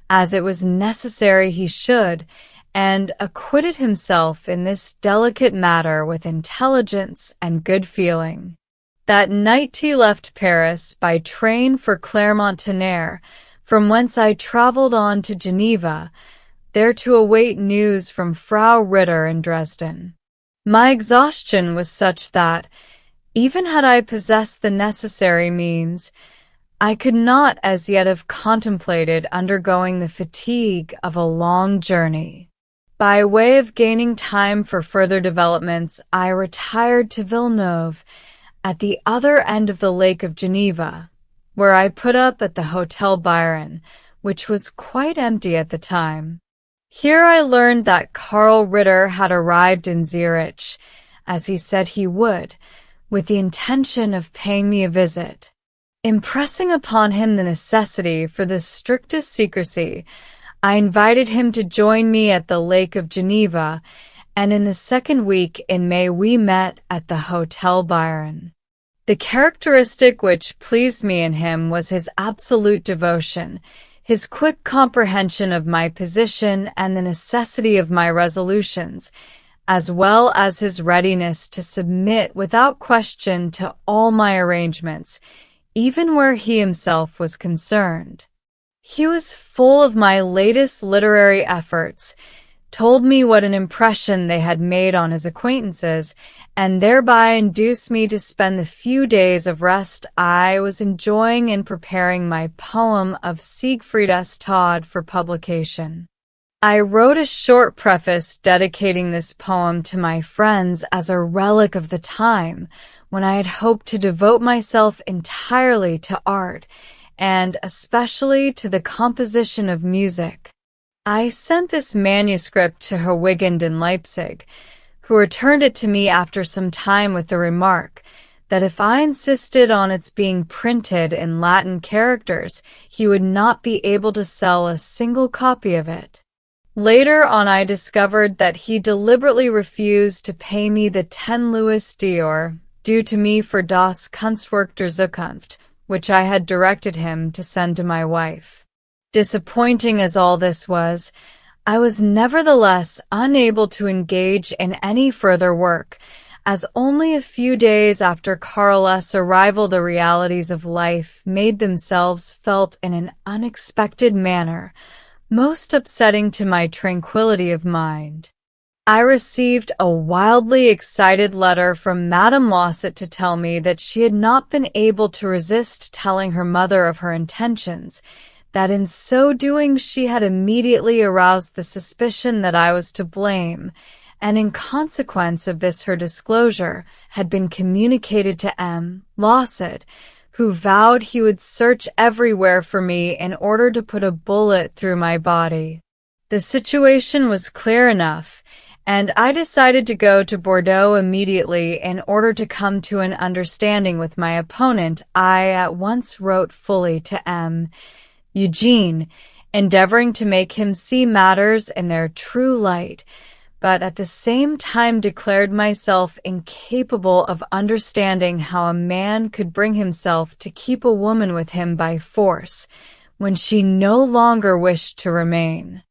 as it was necessary he should, and acquitted himself in this delicate matter with intelligence and good feeling. That night he left Paris by train for Clermont-Tonnerre, from whence I travelled on to Geneva, there to await news from Frau Ritter in Dresden. My exhaustion was such that, even had I possessed the necessary means, I could not as yet have contemplated undergoing the fatigue of a long journey. By way of gaining time for further developments, I retired to Villeneuve, at the other end of the Lake of Geneva, where I put up at the Hotel Byron, which was quite empty at the time. Here I learned that Karl Ritter had arrived in Zurich, as he said he would, with the intention of paying me a visit. Impressing upon him the necessity for the strictest secrecy, I invited him to join me at the Lake of Geneva, and in the second week in May we met at the Hotel Byron. The characteristic which pleased me in him was his absolute devotion, his quick comprehension of my position and the necessity of my resolutions, as well as his readiness to submit without question to all my arrangements, even where he himself was concerned. He was full of my latest literary efforts, told me what an impression they had made on his acquaintances, and thereby induced me to spend the few days of rest I was enjoying in preparing my poem of Siegfried S. Todd for publication. I wrote a short preface dedicating this poem to my friends as a relic of the time when I had hoped to devote myself entirely to art, and especially to the composition of music. I sent this manuscript to Herr Wigand in Leipzig, who returned it to me after some time with the remark that if I insisted on its being printed in Latin characters, he would not be able to sell a single copy of it. Later on I discovered that he deliberately refused to pay me the 10 Louis d'or due to me for Das Kunstwerk der Zukunft, which I had directed him to send to my wife. Disappointing as all this was, I was nevertheless unable to engage in any further work, as only a few days after Karl's arrival the realities of life made themselves felt in an unexpected manner, most upsetting to my tranquillity of mind. I received a wildly excited letter from Madame Lawsett to tell me that she had not been able to resist telling her mother of her intentions, that in so doing she had immediately aroused the suspicion that I was to blame, and in consequence of this her disclosure had been communicated to M. Lawsett, who vowed he would search everywhere for me in order to put a bullet through my body. The situation was clear enough, and I decided to go to Bordeaux immediately in order to come to an understanding with my opponent. I at once wrote fully to M. Eugene, endeavoring to make him see matters in their true light, but at the same time declared myself incapable of understanding how a man could bring himself to keep a woman with him by force, when she no longer wished to remain.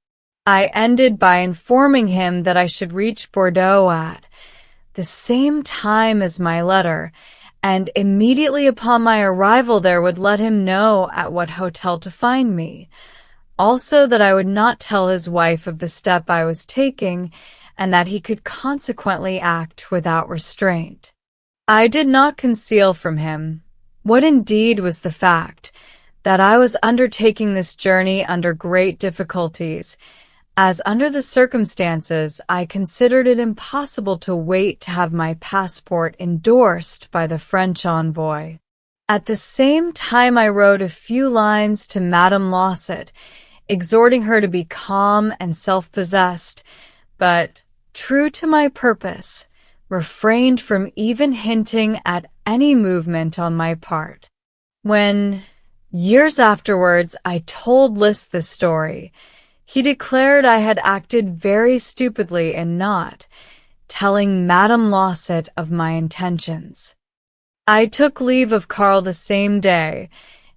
I ended by informing him that I should reach Bordeaux at the same time as my letter, and immediately upon my arrival there would let him know at what hotel to find me. Also that I would not tell his wife of the step I was taking, and that he could consequently act without restraint. I did not conceal from him what indeed was the fact, that I was undertaking this journey under great difficulties, as under the circumstances I considered it impossible to wait to have my passport endorsed by the French envoy. At the same time I wrote a few lines to Madame Lawsett, exhorting her to be calm and self-possessed, but, true to my purpose, refrained from even hinting at any movement on my part. When, years afterwards, I told Liszt this story, He declared I had acted very stupidly in not telling Madame Lawset of my intentions. I took leave of Karl the same day,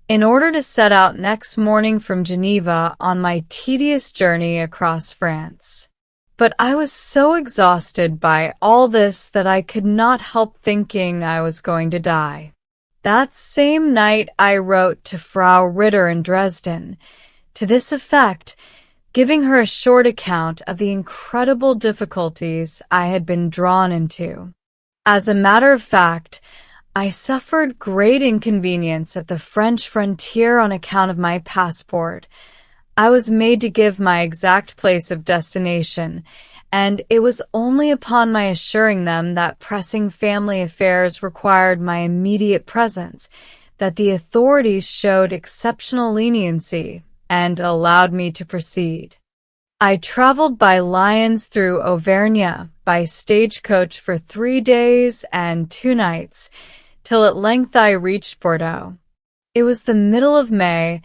in order to set out next morning from Geneva on my tedious journey across France. But I was so exhausted by all this that I could not help thinking I was going to die. That same night I wrote to Frau Ritter in Dresden, to this effect, giving her a short account of the incredible difficulties I had been drawn into. As a matter of fact, I suffered great inconvenience at the French frontier on account of my passport. I was made to give my exact place of destination, and it was only upon my assuring them that pressing family affairs required my immediate presence that the authorities showed exceptional leniency and allowed me to proceed. I traveled by Lyons through Auvergne by stagecoach for 3 days and 2 nights, till at length I reached Bordeaux. It was the middle of May,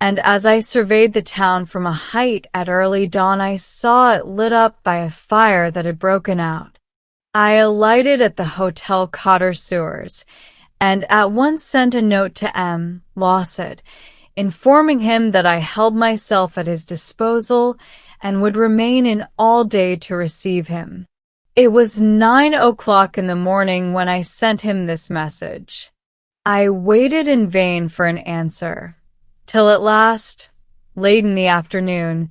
and as I surveyed the town from a height at early dawn, I saw it lit up by a fire that had broken out. I alighted at the Hotel Cotter Sewers, and at once sent a note to M. Lawset, informing him that I held myself at his disposal and would remain in all day to receive him. It was 9 o'clock in the morning when I sent him this message. I waited in vain for an answer, till at last, late in the afternoon,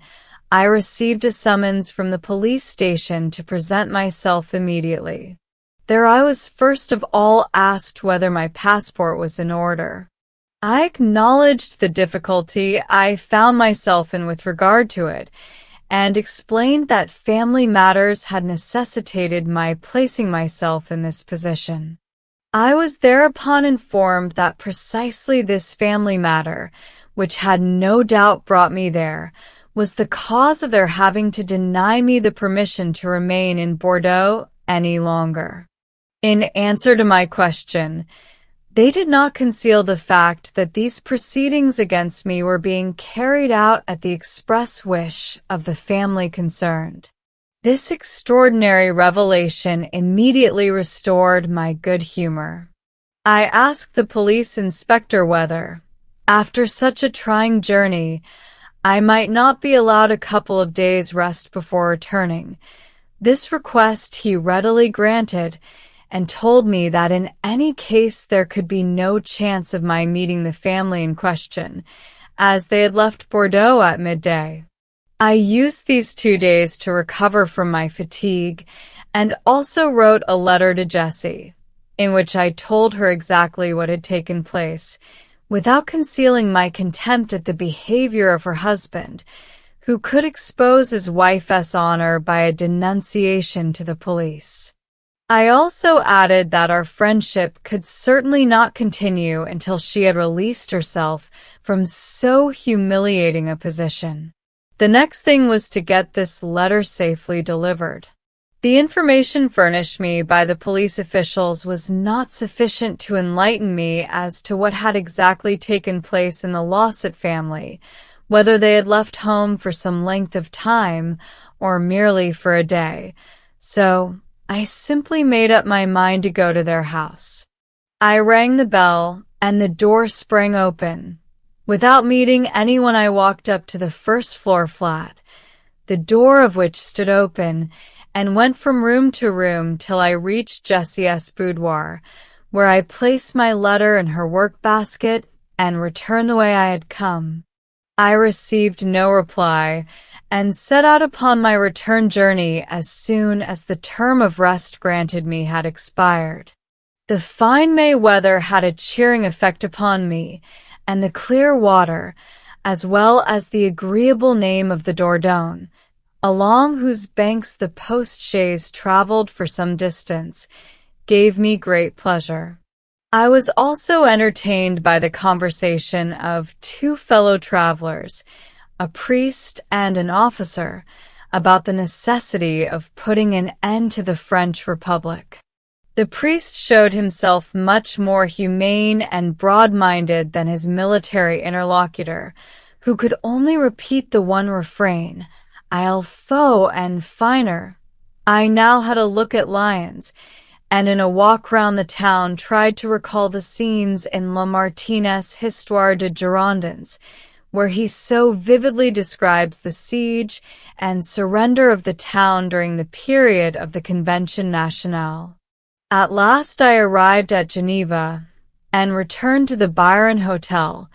I received a summons from the police station to present myself immediately. There I was first of all asked whether my passport was in order. I acknowledged the difficulty I found myself in with regard to it, and explained that family matters had necessitated my placing myself in this position. I was thereupon informed that precisely this family matter, which had no doubt brought me there, was the cause of their having to deny me the permission to remain in Bordeaux any longer. In answer to my question, they did not conceal the fact that these proceedings against me were being carried out at the express wish of the family concerned. This extraordinary revelation immediately restored my good humor. I asked the police inspector whether, after such a trying journey, I might not be allowed a couple of days' rest before returning. This request he readily granted, and told me that in any case there could be no chance of my meeting the family in question, as they had left Bordeaux at midday. I used these 2 days to recover from my fatigue, and also wrote a letter to Jessie, in which I told her exactly what had taken place, without concealing my contempt at the behavior of her husband, who could expose his wife's honor by a denunciation to the police. I also added that our friendship could certainly not continue until she had released herself from so humiliating a position. The next thing was to get this letter safely delivered. The information furnished me by the police officials was not sufficient to enlighten me as to what had exactly taken place in the Lawset family, whether they had left home for some length of time or merely for a day. So I simply made up my mind to go to their house. I rang the bell, and the door sprang open. Without meeting anyone, I walked up to the first-floor flat, the door of which stood open, and went from room to room till I reached Jessie's boudoir, where I placed my letter in her work-basket and returned the way I had come. I received no reply, and set out upon my return journey as soon as the term of rest granted me had expired. The fine May weather had a cheering effect upon me, and the clear water, as well as the agreeable name of the Dordogne, along whose banks the post-chaise travelled for some distance, gave me great pleasure. I was also entertained by the conversation of 2 fellow travelers, a priest and an officer, about the necessity of putting an end to the French Republic. The priest showed himself much more humane and broad-minded than his military interlocutor, who could only repeat the one refrain, "I'll foe and finer." I now had a look at lions, and in a walk round the town tried to recall the scenes in Lamartine's Histoire de Girondins, where he so vividly describes the siege and surrender of the town during the period of the Convention Nationale. At last I arrived at Geneva and returned to the Byron Hotel,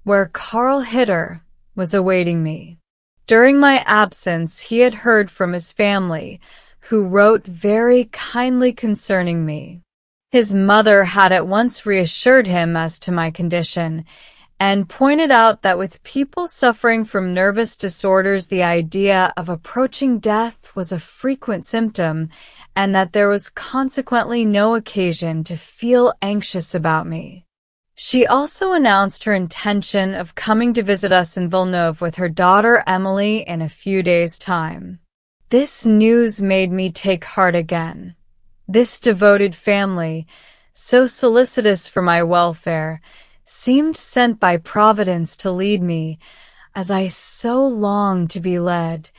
where Karl Hitter was awaiting me. During my absence, he had heard from his family, who wrote very kindly concerning me. His mother had at once reassured him as to my condition, and pointed out that with people suffering from nervous disorders, the idea of approaching death was a frequent symptom, and that there was consequently no occasion to feel anxious about me. She also announced her intention of coming to visit us in Villeneuve with her daughter Emily in a few days' time. This news made me take heart again. This devoted family, so solicitous for my welfare, seemed sent by Providence to lead me, as I so longed to be led,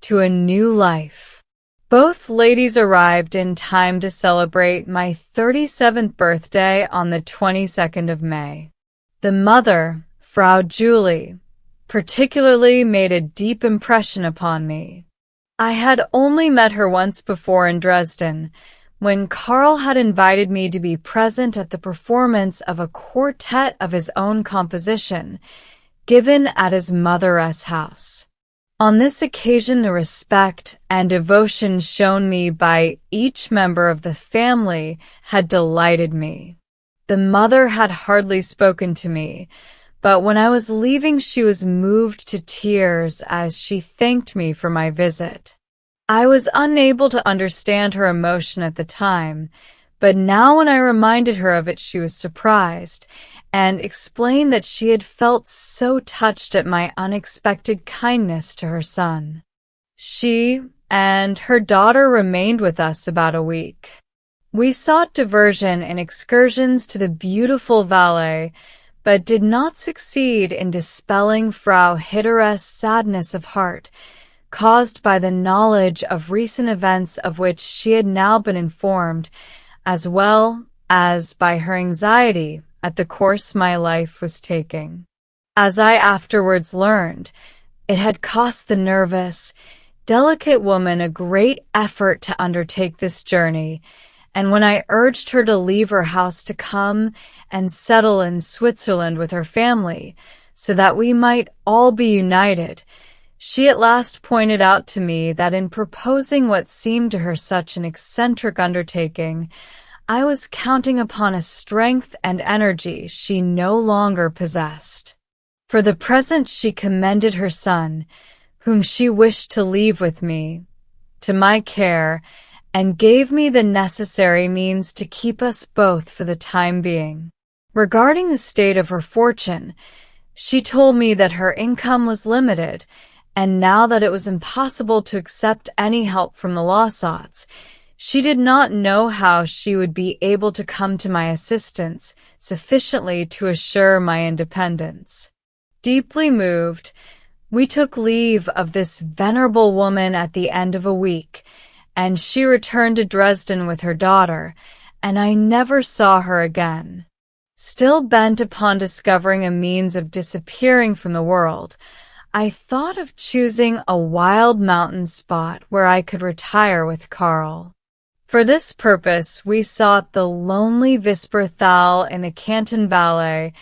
to a new life. Both ladies arrived in time to celebrate my 37th birthday on the 22nd of May. The mother, Frau Julie, particularly made a deep impression upon me. I had only met her once before in Dresden, when Karl had invited me to be present at the performance of a quartet of his own composition, given at his mother's house. On this occasion, the respect and devotion shown me by each member of the family had delighted me. The mother had hardly spoken to me, but when I was leaving she was moved to tears as she thanked me for my visit. I was unable to understand her emotion at the time, but now when I reminded her of it she was surprised, and explained that she had felt so touched at my unexpected kindness to her son. She and her daughter remained with us about a week. We sought diversion in excursions to the beautiful Valais, but did not succeed in dispelling Frau Hitter's sadness of heart, caused by the knowledge of recent events of which she had now been informed, as well as by her anxiety at the course my life was taking. As I afterwards learned, it had cost the nervous, delicate woman a great effort to undertake this journey, and when I urged her to leave her house to come and settle in Switzerland with her family, so that we might all be united, she at last pointed out to me that in proposing what seemed to her such an eccentric undertaking, I was counting upon a strength and energy she no longer possessed. For the present she commended her son, whom she wished to leave with me, to my care, and gave me the necessary means to keep us both for the time being. Regarding the state of her fortune, she told me that her income was limited, and now that it was impossible to accept any help from the Lawsots, she did not know how she would be able to come to my assistance sufficiently to assure my independence. Deeply moved, we took leave of this venerable woman at the end of a week, and she returned to Dresden with her daughter, and I never saw her again. Still bent upon discovering a means of disappearing from the world, I thought of choosing a wild mountain spot where I could retire with Karl. For this purpose, we sought the lonely Visperthal in the Canton Valais,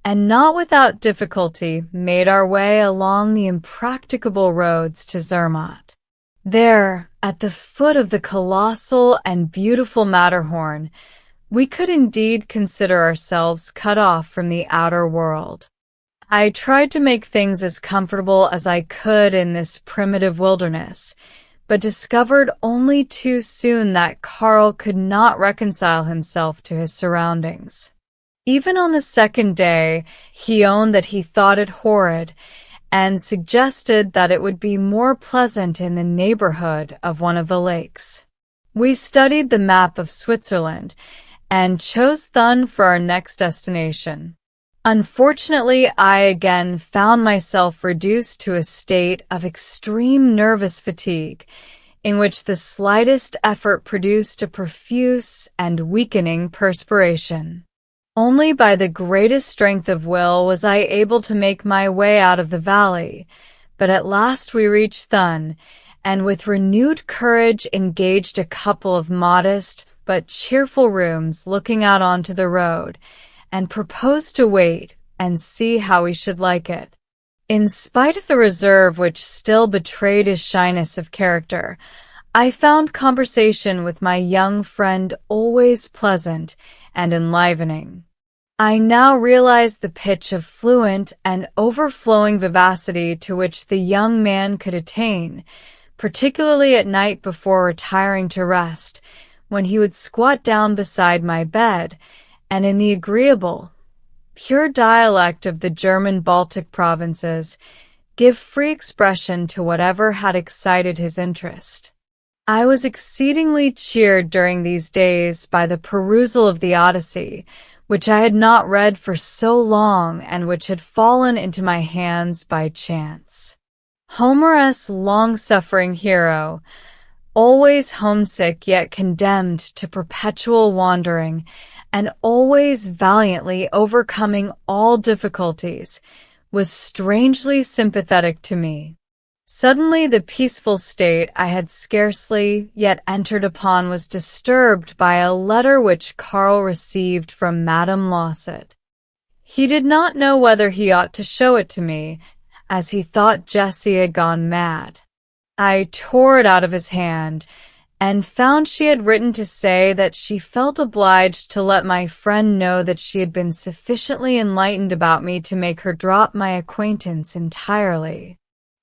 and not without difficulty made our way along the impracticable roads to Zermatt. There, at the foot of the colossal and beautiful Matterhorn, we could indeed consider ourselves cut off from the outer world. I tried to make things as comfortable as I could in this primitive wilderness, but discovered only too soon that Karl could not reconcile himself to his surroundings. Even on the second day, he owned that he thought it horrid, and suggested that it would be more pleasant in the neighborhood of one of the lakes. We studied the map of Switzerland, and chose Thun for our next destination. Unfortunately, I again found myself reduced to a state of extreme nervous fatigue, in which the slightest effort produced a profuse and weakening perspiration. Only by the greatest strength of will was I able to make my way out of the valley, but at last we reached Thun, and with renewed courage engaged a couple of modest but cheerful rooms looking out onto the road, and proposed to wait and see how we should like it. In spite of the reserve which still betrayed his shyness of character, I found conversation with my young friend always pleasant and enlivening. I now realized the pitch of fluent and overflowing vivacity to which the young man could attain, particularly at night before retiring to rest, when he would squat down beside my bed, and in the agreeable, pure dialect of the German Baltic provinces, give free expression to whatever had excited his interest. I was exceedingly cheered during these days by the perusal of the Odyssey, which I had not read for so long and which had fallen into my hands by chance. Homer's long-suffering hero, always homesick yet condemned to perpetual wandering, and always valiantly overcoming all difficulties, was strangely sympathetic to me. Suddenly the peaceful state I had scarcely yet entered upon was disturbed by a letter which Karl received from Madame Lawsett. He did not know whether he ought to show it to me, as he thought Jessie had gone mad. I tore it out of his hand, and found she had written to say that she felt obliged to let my friend know that she had been sufficiently enlightened about me to make her drop my acquaintance entirely.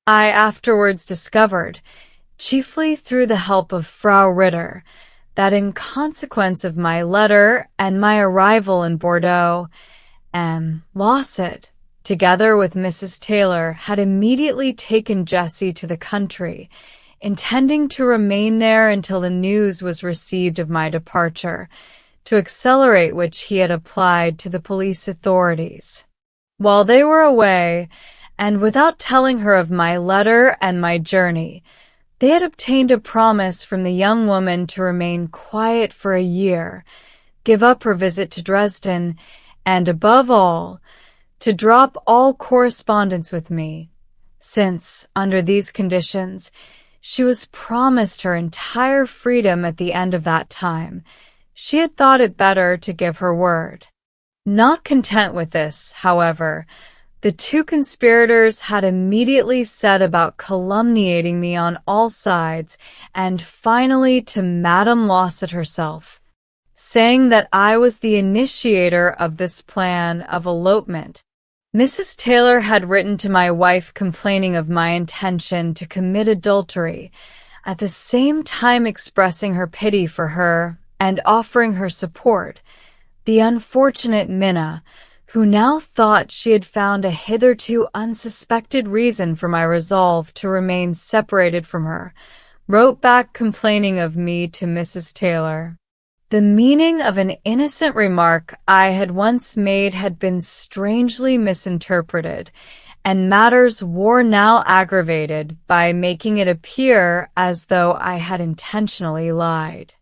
I afterwards discovered, chiefly through the help of Frau Ritter, that in consequence of my letter and my arrival in Bordeaux, Lawsett, together with Mrs. Taylor, had immediately taken Jessie to the country, intending to remain there until the news was received of my departure, to accelerate which he had applied to the police authorities. While they were away, and without telling her of my letter and my journey, they had obtained a promise from the young woman to remain quiet for a year, give up her visit to Dresden, and above all, to drop all correspondence with me, since, under these conditions, she was promised her entire freedom at the end of that time. She had thought it better to give her word. Not content with this, however, the two conspirators had immediately set about calumniating me on all sides, and finally to Madame Lawsett herself, saying that I was the initiator of this plan of elopement. Mrs. Taylor had written to my wife complaining of my intention to commit adultery, at the same time expressing her pity for her and offering her support. The unfortunate Minna, who now thought she had found a hitherto unsuspected reason for my resolve to remain separated from her, wrote back complaining of me to Mrs. Taylor. The meaning of an innocent remark I had once made had been strangely misinterpreted, and matters were now aggravated by making it appear as though I had intentionally lied.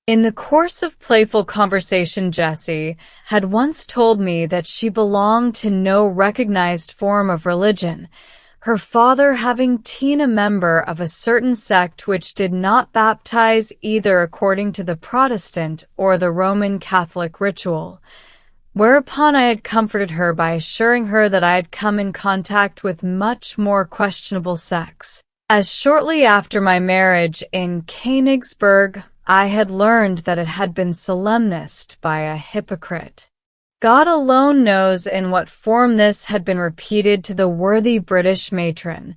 In the course of playful conversation, Jessie had once told me that she belonged to no recognized form of religion, her father having been a member of a certain sect which did not baptize either according to the Protestant or the Roman Catholic ritual, whereupon I had comforted her by assuring her that I had come in contact with much more questionable sects, as shortly after my marriage in Königsberg I had learned that it had been solemnized by a hypocrite. God alone knows in what form this had been repeated to the worthy British matron,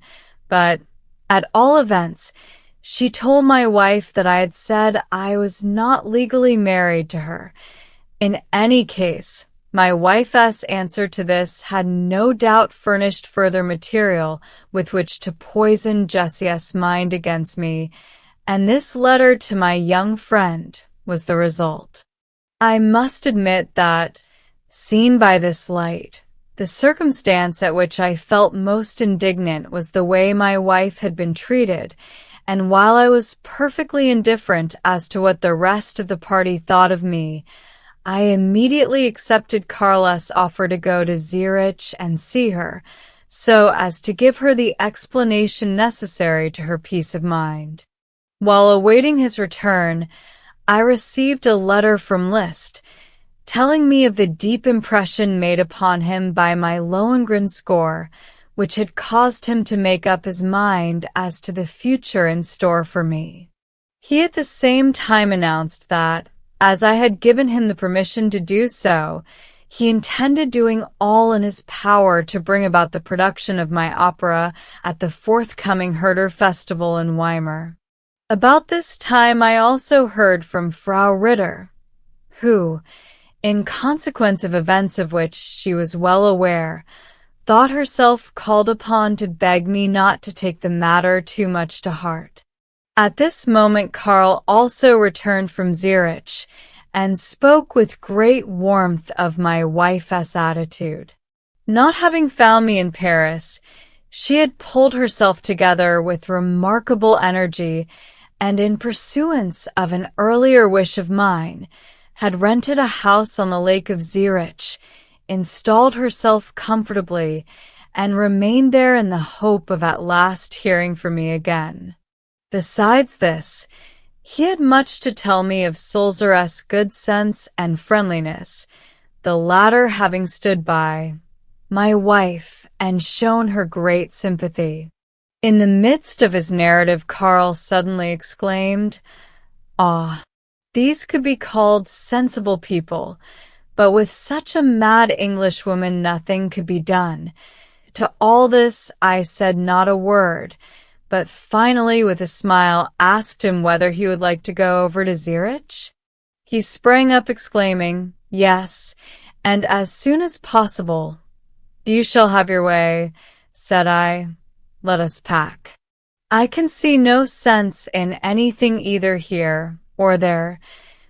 but, at all events, she told my wife that I had said I was not legally married to her. In any case, my wife's answer to this had no doubt furnished further material with which to poison Jessie's mind against me, and this letter to my young friend was the result. I must admit that, seen by this light, The circumstance at which I felt most indignant was the way my wife had been treated, and while I was perfectly indifferent as to what the rest of the party thought of me, I immediately accepted Carla's offer to go to Zurich and see her, so as to give her the explanation necessary to her peace of mind. While awaiting his return, I received a letter from Liszt, telling me of the deep impression made upon him by my Lohengrin score, which had caused him to make up his mind as to the future in store for me. He at the same time announced that, as I had given him the permission to do so, he intended doing all in his power to bring about the production of my opera at the forthcoming Herder Festival in Weimar. About this time I also heard from Frau Ritter, who, in consequence of events of which she was well aware, thought herself called upon to beg me not to take the matter too much to heart. At this moment Karl also returned from Zurich, and spoke with great warmth of my wife's attitude. Not having found me in Paris, she had pulled herself together with remarkable energy, and in pursuance of an earlier wish of mine, had rented a house on the lake of Zurich, installed herself comfortably, and remained there in the hope of at last hearing from me again. Besides this, he had much to tell me of Sulzer's good sense and friendliness, the latter having stood by my wife and shown her great sympathy. In the midst of his narrative, Karl suddenly exclaimed, "Ah, these could be called sensible people, but with such a mad Englishwoman nothing could be done." To all this I said not a word, but finally with a smile asked him whether he would like to go over to Zurich. He sprang up exclaiming, "Yes, and as soon as possible." "You shall have your way," said I. "Let us pack. I can see no sense in anything either here or there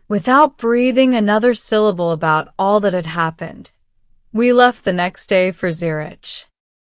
without breathing another syllable about all that had happened." We left the next day for Zurich.